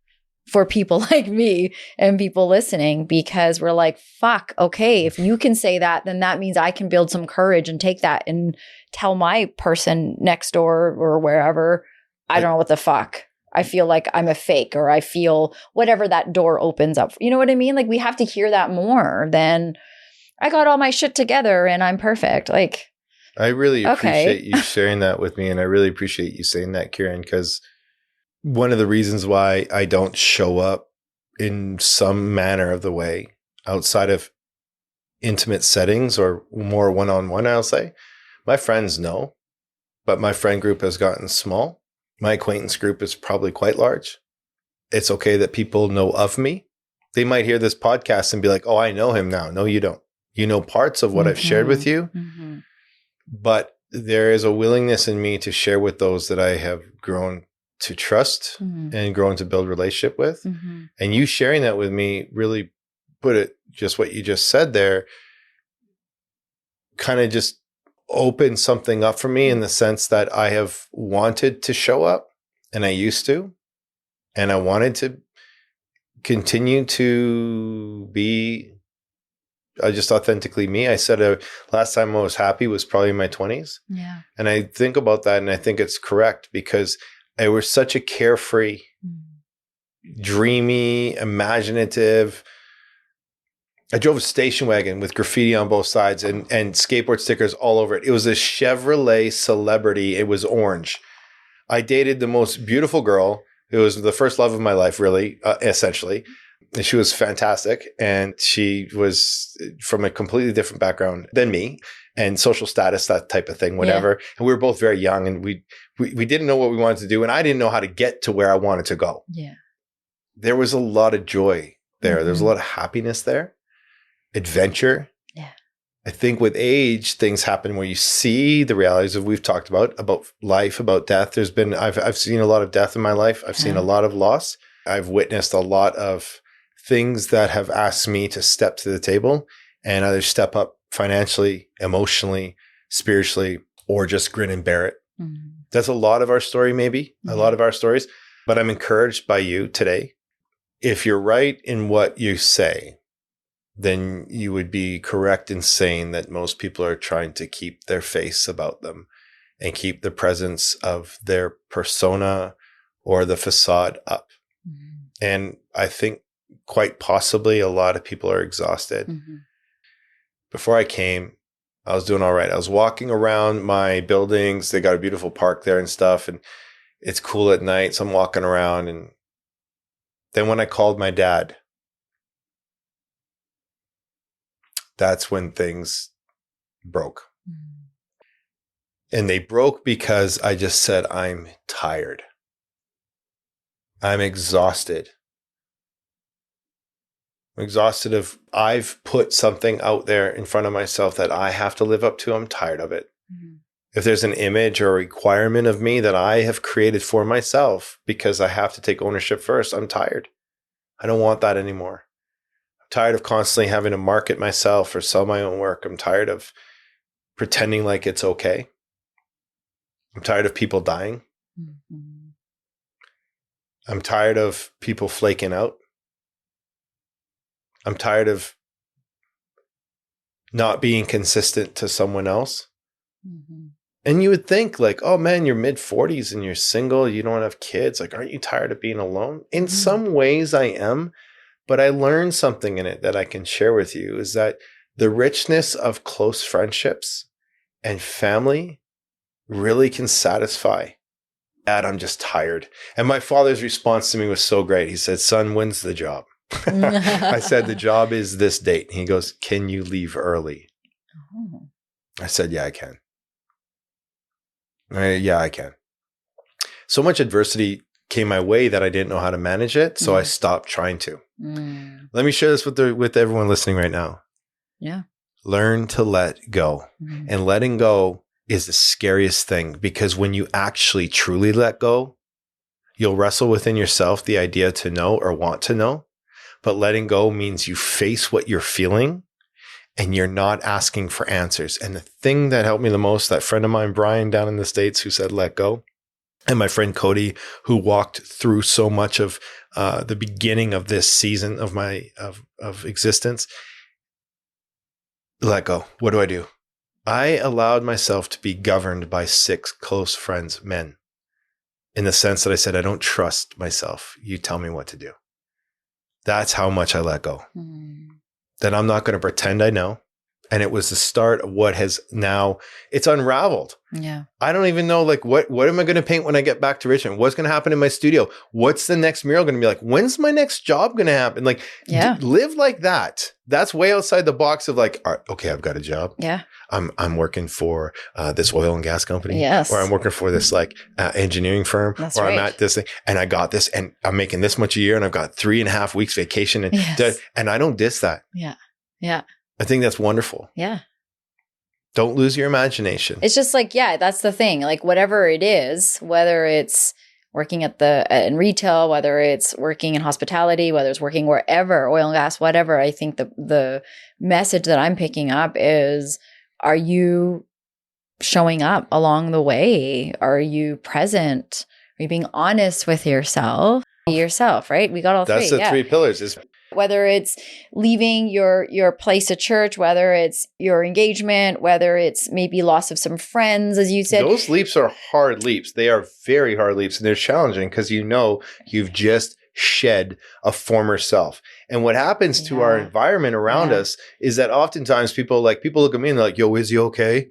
for people like me and people listening, because we're like, fuck, okay, if you can say that, then that means I can build some courage and take that and tell my person next door or wherever, I don't know what the fuck. I feel like I'm a fake, or I feel whatever that door opens up. You know what I mean? Like, we have to hear that more than I got all my shit together and I'm perfect. Like, I really appreciate you sharing that with me. And I really appreciate you saying that, Kieran, because one of the reasons why I don't show up in some manner of the way outside of intimate settings or more one-on-one, I'll say, my friends know, but my friend group has gotten small. My acquaintance group is probably quite large. It's okay that people know of me. They might hear this podcast and be like, oh, I know him now. No, you don't. You know parts of what I've shared with you, but there is a willingness in me to share with those that I have grown to trust and grown to build relationship with. And you sharing that with me really put it, just what you just said there, kind of just opened something up for me in the sense that I have wanted to show up, and I used to, and I wanted to continue to be just authentically me. I said last time I was happy was probably in my 20s. Yeah. And I think about that, and I think it's correct, because I was such a carefree, dreamy, imaginative. I drove a station wagon with graffiti on both sides and skateboard stickers all over it. It was a Chevrolet Celebrity. It was orange. I dated the most beautiful girl. It was the first love of my life, really, essentially. And she was fantastic. And she was from a completely different background than me, and social status, that type of thing, whatever. Yeah. And we were both very young, and we didn't know what we wanted to do. And I didn't know how to get to where I wanted to go. Yeah. There was a lot of joy there. There was a lot of happiness there. Adventure. Yeah. I think with age, things happen where you see the realities of, we've talked about life, about death. I've seen a lot of death in my life. I've seen a lot of loss. I've witnessed a lot of things that have asked me to step to the table and either step up financially, emotionally, spiritually, or just grin and bear it. That's a lot of our story, maybe a lot of our stories, but I'm encouraged by you today. If you're right in what you say, then you would be correct in saying that most people are trying to keep their face about them and keep the presence of their persona or the facade up. And I think quite possibly a lot of people are exhausted. Before I came, I was doing all right. I was walking around my buildings. They got a beautiful park there and stuff, and it's cool at night. So I'm walking around, and then when I called my dad, that's when things broke. And they broke because I just said, I'm tired. I'm exhausted. I'm exhausted of, I've put something out there in front of myself that I have to live up to. I'm tired of it. If there's an image or a requirement of me that I have created for myself because I have to take ownership first, I'm tired. I don't want that anymore. I'm tired of constantly having to market myself or sell my own work. I'm tired of pretending like it's okay. I'm tired of people dying. I'm tired of people flaking out. I'm tired of not being consistent to someone else. Mm-hmm. And you would think like, oh man, you're mid 40s and you're single. You don't have kids. Like, aren't you tired of being alone? In some ways I am, but I learned something in it that I can share with you is that the richness of close friendships and family really can satisfy. Dad, I'm just tired. And my father's response to me was so great. He said, son, when's the job? I said, the job is this date. He goes, can you leave early? Oh. I said, yeah, I can. Yeah, I can. So much adversity came my way that I didn't know how to manage it. So I stopped trying to. Let me share this with everyone listening right now. Yeah. Learn to let go. And letting go is the scariest thing, because when you actually truly let go, you'll wrestle within yourself the idea to know or want to know. But letting go means you face what you're feeling and you're not asking for answers. And the thing that helped me the most, that friend of mine, Brian, down in the States, who said, let go. And my friend Cody, who walked through so much of the beginning of this season of my of existence. Let go. What do? I allowed myself to be governed by 6 close friends, men, in the sense that I said, I don't trust myself. You tell me what to do. That's how much I let go. That I'm not going to pretend I know. And it was the start of what has now, it's unraveled. Yeah. I don't even know, like, what am I going to paint when I get back to Richmond? What's going to happen in my studio? What's the next mural going to be like? When's my next job going to happen? Like, live like that. That's way outside the box of like, all right, okay, I've got a job. Yeah. I'm working for this oil and gas company. Yes. Or I'm working for this like engineering firm. That's or right. I'm at this thing and I got this and I'm making this much a year and I've got 3.5 weeks vacation and I don't diss that. Yeah. Yeah. I think that's wonderful. Yeah. Don't lose your imagination. It's just like, yeah, that's the thing. Like whatever it is, whether it's working in retail, whether it's working in hospitality, whether it's working wherever, oil and gas, whatever, I think the message that I'm picking up is, are you showing up along the way? Are you present? Are you being honest with yourself? Be yourself, right? We got all That's three. That's the 3 pillars. Whether it's leaving your place of church, whether it's your engagement, whether it's maybe loss of some friends, as you said. Those leaps are hard leaps. They are very hard leaps and they're challenging because you've just shed a former self. And what happens to our environment around us is that oftentimes people look at me and they're like, yo, is he okay?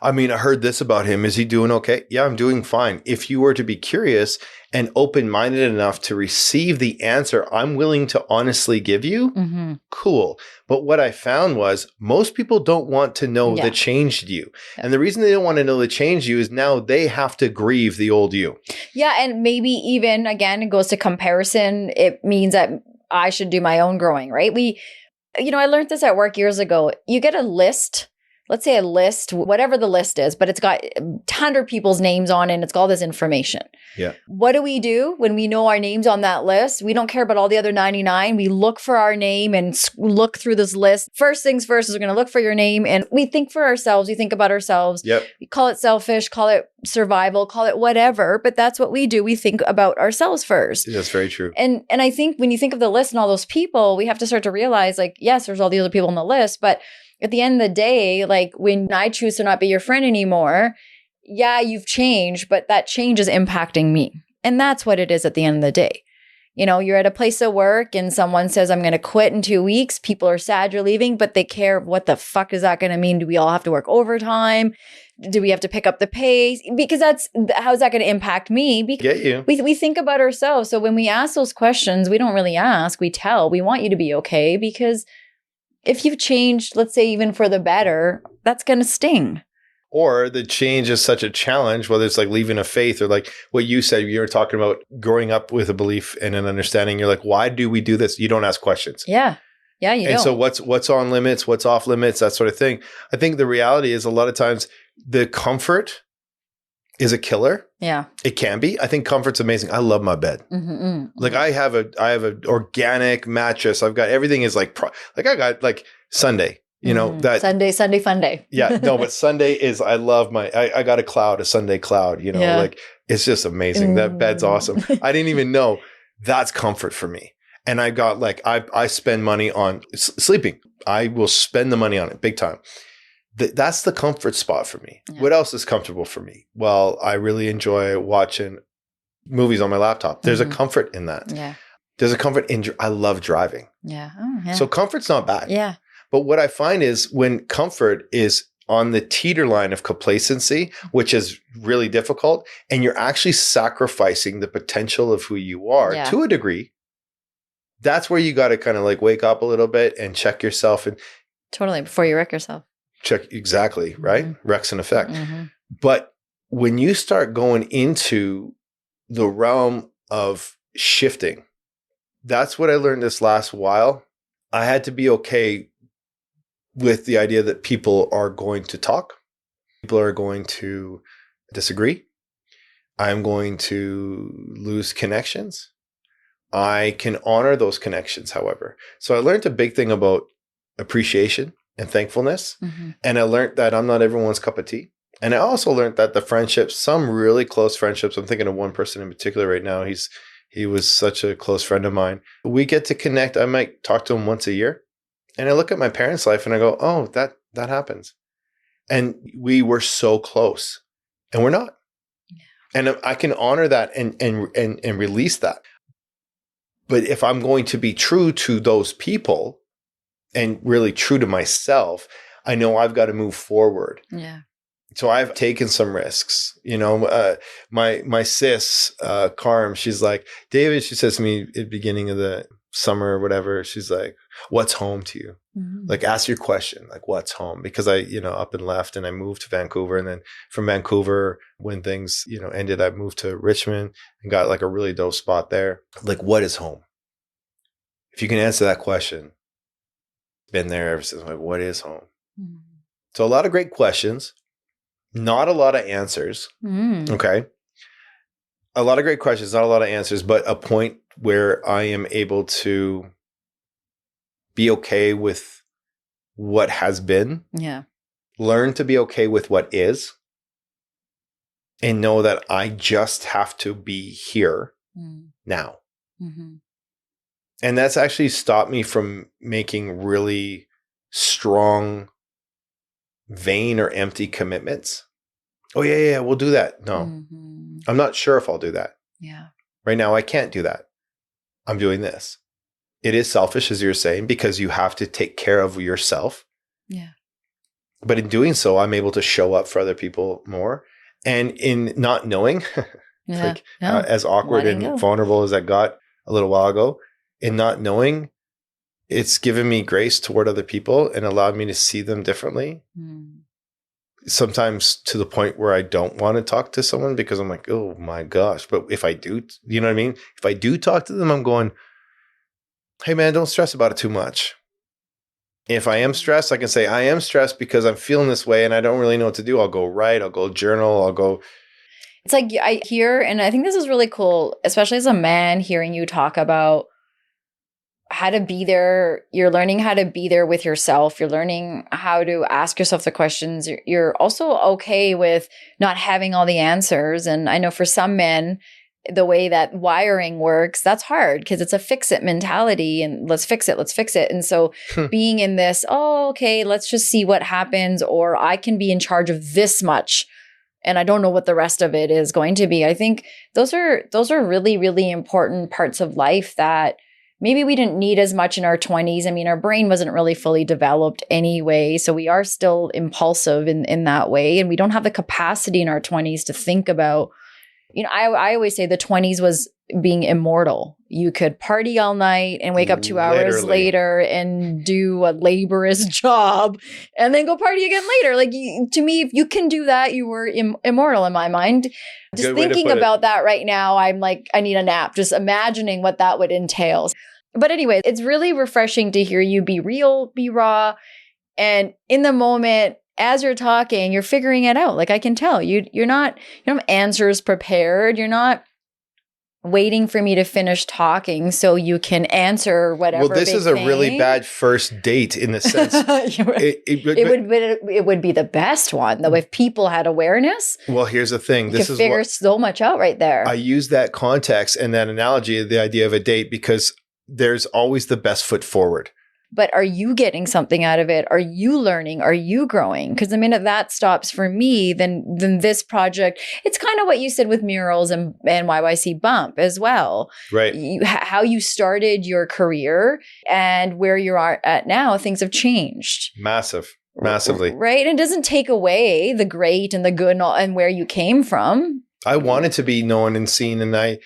I mean, I heard this about him. Is he doing okay? Yeah, I'm doing fine. If you were to be curious and open-minded enough to receive the answer I'm willing to honestly give you, cool. But what I found was most people don't want to know the changed you. Yeah. And the reason they don't want to know the changed you is now they have to grieve the old you. Yeah. And maybe even, again, it goes to comparison. It means that I should do my own growing, right? I learned this at work years ago. You get a list. Let's say a list, whatever the list is, but it's got 100 people's names on it and it's got all this information. Yeah. What do we do when we know our names on that list? We don't care about all the other 99. We look for our name and look through this list. First things first is we're going to look for your name and we think for ourselves. We think about ourselves. Yep. We call it selfish, call it survival, call it whatever, but that's what we do. We think about ourselves first. That's very true. And I think when you think of the list and all those people, we have to start to realize like, yes, there's all the other people on the list, but at the end of the day, like when I choose to not be your friend anymore, yeah, you've changed, but that change is impacting me. And that's what it is at the end of the day. You're at a place of work and someone says, I'm going to quit in 2 weeks. People are sad you're leaving, but they care. What the fuck is that going to mean? Do we all have to work overtime? Do we have to pick up the pay? Because how's that going to impact me? Because get you. We think about ourselves. So when we ask those questions, we don't really ask, we tell, we want you to be okay because if you've changed, let's say even for the better, that's going to sting. Or the change is such a challenge, whether it's like leaving a faith or like what you said, you were talking about growing up with a belief and an understanding. You're like, why do we do this? You don't ask questions. Yeah. Yeah, you don't. And so what's on limits, what's off limits, that sort of thing. I think the reality is a lot of times the comfort is a killer. Yeah. It can be. I think comfort's amazing. I love my bed. Like I have an organic mattress. I've got everything is like I got like Sunday, that Sunday fun day. Yeah, no, but Sunday is, I love I got a Sunday cloud, like it's just amazing. That bed's awesome. I didn't even know that's comfort for me. And I got like, I spend money on sleeping. I will spend the money on it big time. That's the comfort spot for me. Yeah. What else is comfortable for me? Well, I really enjoy watching movies on my laptop. There's a comfort in that. Yeah. There's a comfort in, I love driving. Yeah. Oh, yeah. So comfort's not bad. Yeah. But what I find is when comfort is on the teeter line of complacency, which is really difficult, and you're actually sacrificing the potential of who you are to a degree, that's where you got to kind of like wake up a little bit and check yourself. And totally, before you wreck yourself. Check, exactly, right? Wrecks and effect. But when you start going into the realm of shifting, that's what I learned this last while. I had to be okay with the idea that people are going to talk. People are going to disagree. I'm going to lose connections. I can honor those connections, however. So I learned a big thing about appreciation and thankfulness. And I learned that I'm not everyone's cup of tea. And I also learned that the friendships, some really close friendships, I'm thinking of one person in particular right now. He was such a close friend of mine. We get to connect. I might talk to him once a year. And I look at my parents' life and I go, oh, that happens. And we were so close and we're not. Yeah. And I can honor that and release that. But if I'm going to be true to those people and really true to myself, I know I've got to move forward. Yeah. So I've taken some risks, my sis, Carm, she's like, David, she says to me at the beginning of the summer or whatever, she's like, what's home to you? Like, ask your question, like, what's home? Because I, up and left and I moved to Vancouver. And then from Vancouver, when things, ended, I moved to Richmond and got like a really dope spot there. Like, what is home? If you can answer that question, been there ever since. Like, what is home? So a lot of great questions, not a lot of answers. Okay. A lot of great questions, not a lot of answers, but a point where I am able to be okay with what has been. Yeah. Learn to be okay with what is. And know that I just have to be here now. And that's actually stopped me from making really strong, vain or empty commitments. Oh, yeah, we'll do that. No, I'm not sure if I'll do that. Yeah. Right now, I can't do that. I'm doing this. It is selfish, as you're saying, because you have to take care of yourself. Yeah. But in doing so, I'm able to show up for other people more. And in not knowing, as awkward and vulnerable as I got a little while ago, in not knowing, it's given me grace toward other people and allowed me to see them differently. Sometimes to the point where I don't want to talk to someone because I'm like, oh my gosh. But if I do, you know what I mean? If I do talk to them, I'm going, hey man, don't stress about it too much. If I am stressed, I can say I am stressed because I'm feeling this way and I don't really know what to do. I'll go write, I'll go journal, I'll go. It's like I hear, and I think this is really cool, especially as a man, hearing you talk about how to be there. You're learning how to be there with yourself. You're learning how to ask yourself the questions. You're also okay with not having all the answers. And I know for some men, the way that wiring works, that's hard because it's a fix-it mentality and let's fix it. And so being in this, okay, let's just see what happens, or I can be in charge of this much and I don't know what the rest of it is going to be. I think those are really, really important parts of life that maybe we didn't need as much in our 20s. I mean, our brain wasn't really fully developed anyway. So we are still impulsive in that way. And we don't have the capacity in our 20s to think about, I always say the 20s was being immortal. You could party all night and wake up 2 hours later and do a laborious job and then go party again later. Like to me, if you can do that, you were immortal in my mind. Just thinking about that right now, I'm like, I need a nap. Just imagining what that would entail. But anyway, it's really refreshing to hear you be real, be raw. And in the moment, as you're talking, you're figuring it out. Like I can tell you don't have answers prepared. You're not waiting for me to finish talking so you can answer whatever. Well, this is a really bad first date in the sense. It would be the best one though if people had awareness. Well, here's the thing. This is figure so much out right there. I use that context and that analogy of the idea of a date because there's always the best foot forward. But are you getting something out of it? Are you learning? Are you growing? Because the minute that stops for me, then this project, it's kind of what you said with murals and YYC Bump as well. Right. How you started your career and where you are at now, things have changed. Massively. Right. And it doesn't take away the great and the good and where you came from. I wanted to be known and seen, and I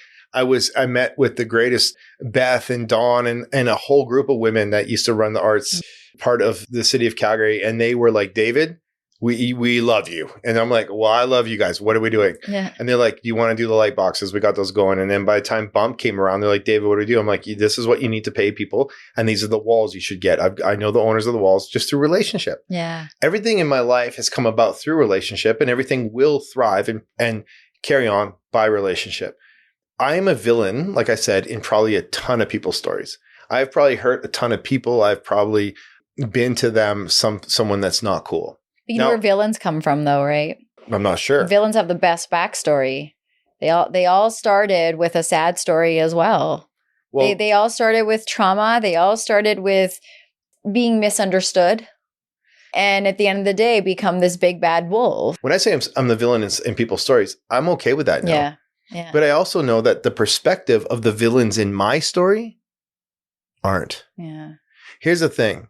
met with the greatest Beth and Dawn and a whole group of women that used to run the arts part of the city of Calgary. And they were like, David, we love you. And I'm like, well, I love you guys. What are we doing? Yeah. And they're like, do you want to do the light boxes? We got those going. And then by the time Bump came around, they're like, David, what do we do? I'm like, this is what you need to pay people. And these are the walls you should get. I know the owners of the walls just through relationship. Yeah. Everything in my life has come about through relationship, and everything will thrive and carry on by relationship. I am a villain, like I said, in probably a ton of people's stories. I've probably hurt a ton of people. I've probably been to them someone that's not cool. You know where villains come from, though, right? I'm not sure. Villains have the best backstory. They all started with a sad story as well. They all started with trauma. They all started with being misunderstood. And at the end of the day, become this big bad wolf. When I say I'm the villain in people's stories, I'm okay with that now. Yeah. Yeah. But I also know that the perspective of the villains in my story aren't. Yeah. Here's the thing.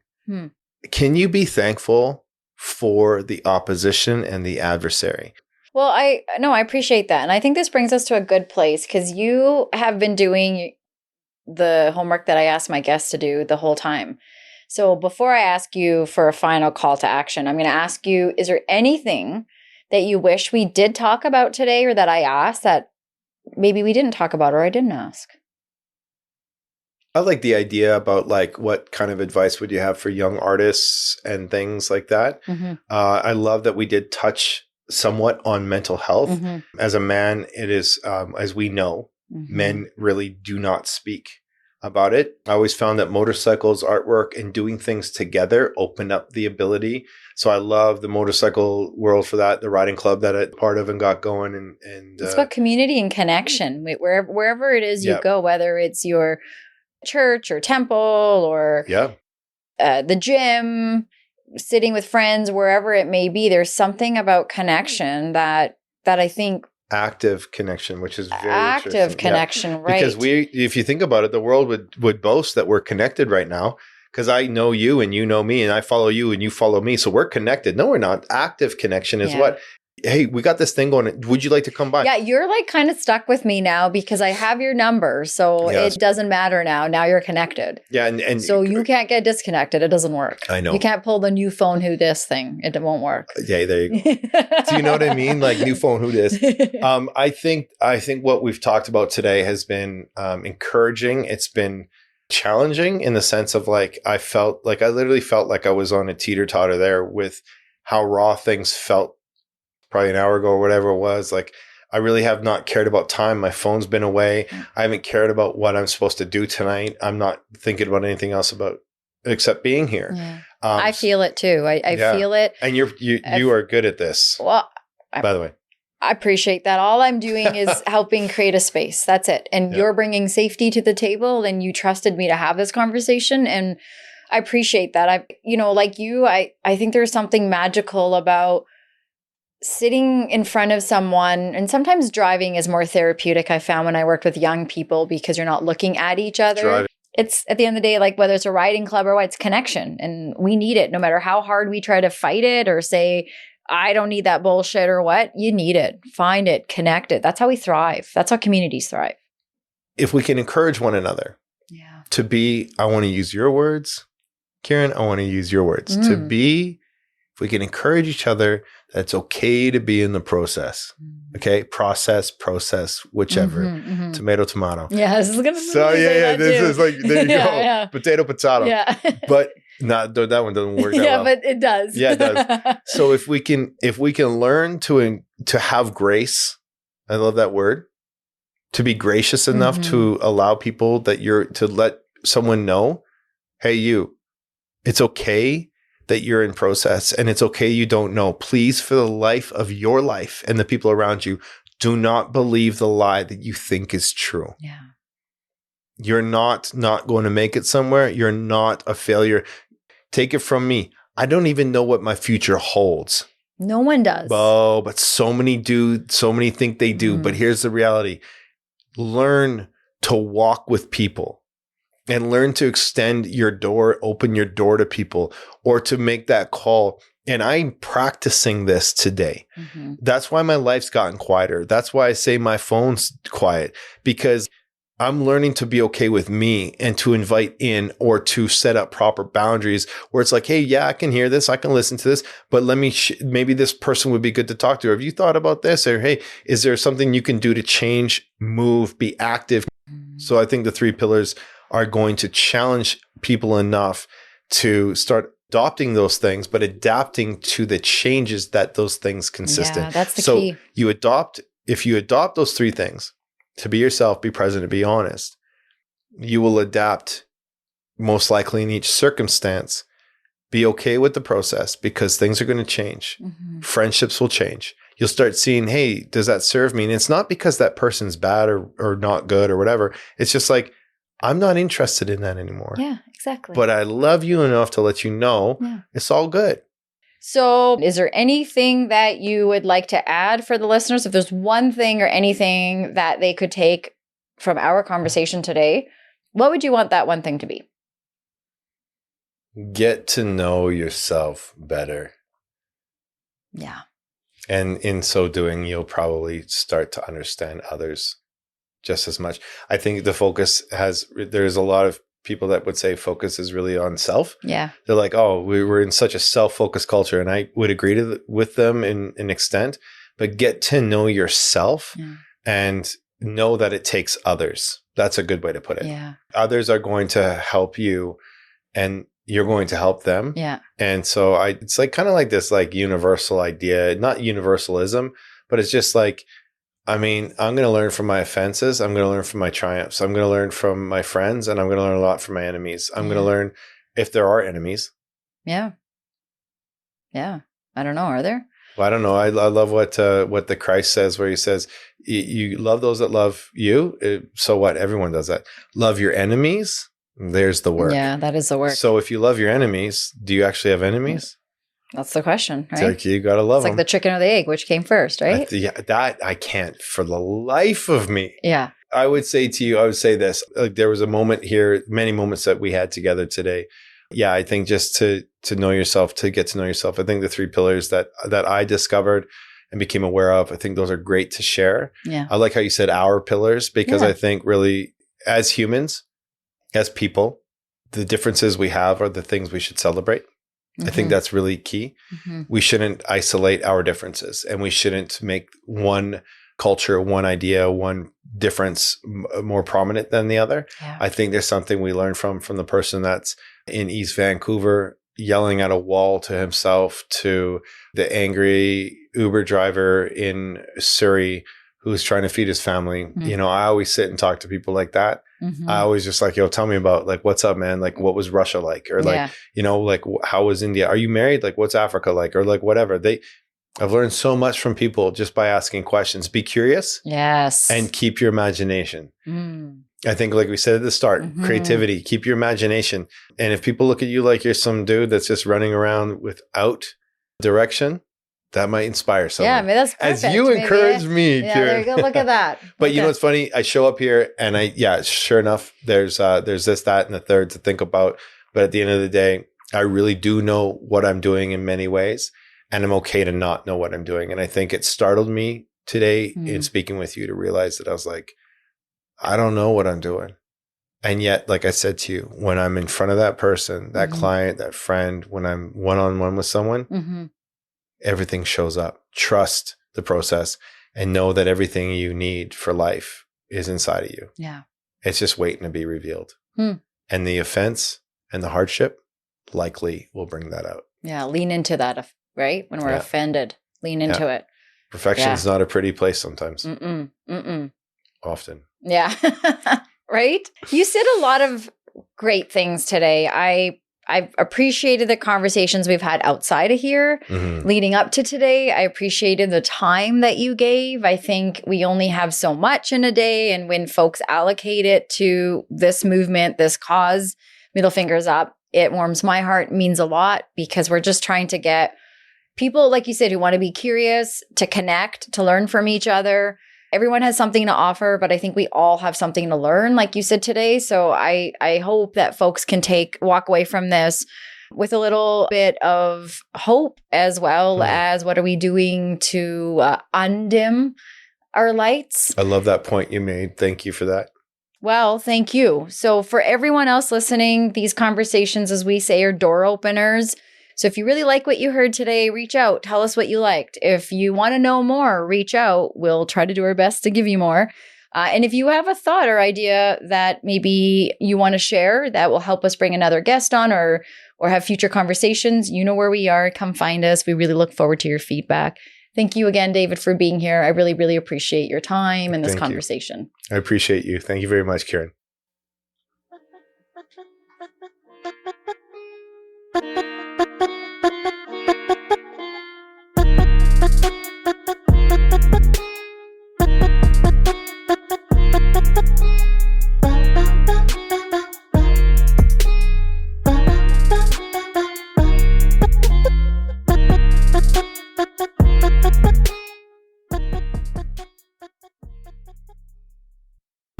Can you be thankful for the opposition and the adversary? Well, I appreciate that. And I think this brings us to a good place because you have been doing the homework that I asked my guests to do the whole time. So before I ask you for a final call to action, I'm going to ask you, is there anything that you wish we did talk about today or that I asked that maybe we didn't talk about or I didn't ask? I like the idea about like what kind of advice would you have for young artists and things like that. Mm-hmm. I love that we did touch somewhat on mental health. Mm-hmm. As a man, it is, as we know, men really do not speak about it. I always found that motorcycles, artwork, and doing things together opened up the ability. So I love the motorcycle world for that, the riding club that I'm part of and got going. And it's about community and connection. Wherever it is you go, whether it's your church or temple or the gym, sitting with friends, wherever it may be, there's something about connection that I think active connection, which is very active connection, right? Because if you think about it, the world would boast that we're connected right now because I know you and you know me and I follow you and you follow me. So we're connected. No, we're not. Active connection is what? Hey, we got this thing going. Would you like to come by? Yeah, you're like kind of stuck with me now because I have your number. So it doesn't matter now. Now you're connected. Yeah. And so you can't get disconnected. It doesn't work. I know. You can't pull the new phone who this thing. It won't work. Yeah, there you go. Do you know what I mean? Like new phone who this. I think what we've talked about today has been encouraging. It's been challenging in the sense of like, I literally felt like I was on a teeter-totter there with how raw things felt probably an hour ago or whatever it was. Like, I really have not cared about time. My phone's been away. I haven't cared about what I'm supposed to do tonight. I'm not thinking about anything else except being here. Yeah. I feel it too. I feel it. And you are good at this. Well, by the way, I appreciate that. All I'm doing is helping create a space. That's it. And you're bringing safety to the table and you trusted me to have this conversation. And I appreciate that. I think there's something magical about sitting in front of someone, and sometimes driving is more therapeutic, I found when I worked with young people, because you're not looking at each other. Driving. It's at the end of the day, like whether it's a riding club or what, it's connection. And we need it no matter how hard we try to fight it or say, I don't need that bullshit or what. You need it. Find it. Connect it. That's how we thrive. That's how communities thrive. If we can encourage one another to be, I want to use your words, Kieran, I want to use your words, to be, if we can encourage each other, that it's okay to be in the process. Okay? Process, whichever. Tomato. Yeah, this is going to so this is like, there you go. Yeah. Potato. Yeah. But that one doesn't work that well. Yeah, but it does. Yeah, it does. So if we can learn to have grace, I love that word, to be gracious enough to allow people to let someone know, hey, it's okay that you're in process and it's okay you don't know. Please, for the life of your life and the people around you, do not believe the lie that you think is true. Yeah. You're not going to make it somewhere. You're not a failure. Take it from me. I don't even know what my future holds. No one does. Oh, but so many do. So many think they do. But here's the reality. Learn to walk with people and learn to extend your door, open your door to people, or to make that call. And I'm practicing this today. That's why my life's gotten quieter. That's why I say my phone's quiet, because I'm learning to be okay with me and to invite in or to set up proper boundaries where it's like, hey, yeah, I can hear this. I can listen to this, but let me, maybe this person would be good to talk to. Have you thought about this? Or, hey, is there something you can do to change, move, be active? So I think the 3 pillars are going to challenge people enough to start adopting those things, but adapting to the changes that those things consist in. Yeah, that's the key. If you adopt those 3 things, to be yourself, be present, and be honest, you will adapt most likely in each circumstance. Be okay with the process because things are going to change. Friendships will change. You'll start seeing, hey, does that serve me? And it's not because that person's bad or not good or whatever. It's just like, I'm not interested in that anymore. Yeah, exactly. But I love you enough to let you know it's all good. So is there anything that you would like to add for the listeners? If there's one thing or anything that they could take from our conversation today, what would you want that one thing to be? Get to know yourself better. Yeah. And in so doing, you'll probably start to understand others just as much. I think the focus there's a lot of people that would say focus is really on self. Yeah. They're like, oh, we're in such a self-focused culture. And I would agree with them in an extent, but get to know yourself and know that it takes others. That's a good way to put it. Yeah. Others are going to help you and you're going to help them. Yeah. And so it's like kind of like this like universal idea, not universalism, but it's just like, I mean, I'm going to learn from my offenses. I'm going to learn from my triumphs. I'm going to learn from my friends, and I'm going to learn a lot from my enemies. I'm going to learn if there are enemies. Yeah. Yeah. I don't know. Are there? Well, I don't know. I love what the Christ says, where he says, you love those that love you. So what? Everyone does that. Love your enemies. There's the work. Yeah, that is the work. So if you love your enemies, do you actually have enemies? That's the question, right? Like you got to love them. It's like the chicken or the egg, which came first, right? That I can't for the life of me. Yeah. I would say this, like there was a moment here, many moments that we had together today. Yeah. I think just to know yourself, to get to know yourself. I think the 3 pillars that I discovered and became aware of, I think those are great to share. Yeah. I like how you said our pillars, because I think really as humans, as people, the differences we have are the things we should celebrate. I think that's really key. We shouldn't isolate our differences, and we shouldn't make one culture, one idea, one difference more prominent than the other. Yeah. I think there's something we learn from the person that's in East Vancouver yelling at a wall to himself, to the angry Uber driver in Surrey who's trying to feed his family. You know, I always sit and talk to people like that. I always just like, yo, tell me about like, what's up, man? Like, what was Russia like? Or like, you know, like how was India? Are you married? Like, what's Africa like? Or like, whatever. I've learned so much from people just by asking questions. Be curious. Yes. And keep your imagination. I think like we said at the start, creativity, keep your imagination. And if people look at you like you're some dude that's just running around without direction, that might inspire someone. Yeah, I mean, that's perfect. As you encourage me, Kieran. There you go. Look at that. But you know what's funny? I show up here and sure enough, there's this, that, and the third to think about. But at the end of the day, I really do know what I'm doing in many ways. And I'm okay to not know what I'm doing. And I think it startled me today in speaking with you to realize that I was like, I don't know what I'm doing. And yet, like I said to you, when I'm in front of that person, that client, that friend, when I'm one-on-one with someone, everything shows up. Trust the process and know that everything you need for life is inside of you. Yeah. It's just waiting to be revealed. And the offense and the hardship likely will bring that out. Yeah. Lean into that, right? When we're offended, lean into it. Perfection is not a pretty place sometimes. Often. Yeah. Right? You said a lot of great things today. I've appreciated the conversations we've had outside of here leading up to today. I appreciated the time that you gave. I think we only have so much in a day. And when folks allocate it to this movement, this cause, Middle Fingers Up, it warms my heart, means a lot, because we're just trying to get people, like you said, who want to be curious, to connect, to learn from each other. Everyone has something to offer, but I think we all have something to learn, like you said today. So I hope that folks can walk away from this with a little bit of hope, as well as what are we doing to undim our lights. I love that point you made. Thank you for that. Well, thank you. So for everyone else listening, these conversations, as we say, are door openers. So if you really like what you heard today, reach out. Tell us what you liked. If you want to know more, reach out. We'll try to do our best to give you more. And if you have a thought or idea that maybe you want to share that will help us bring another guest on or have future conversations, you know where we are. Come find us. We really look forward to your feedback. Thank you again, David, for being here. I really, really appreciate your time and this conversation. I appreciate you. Thank you very much, Karen.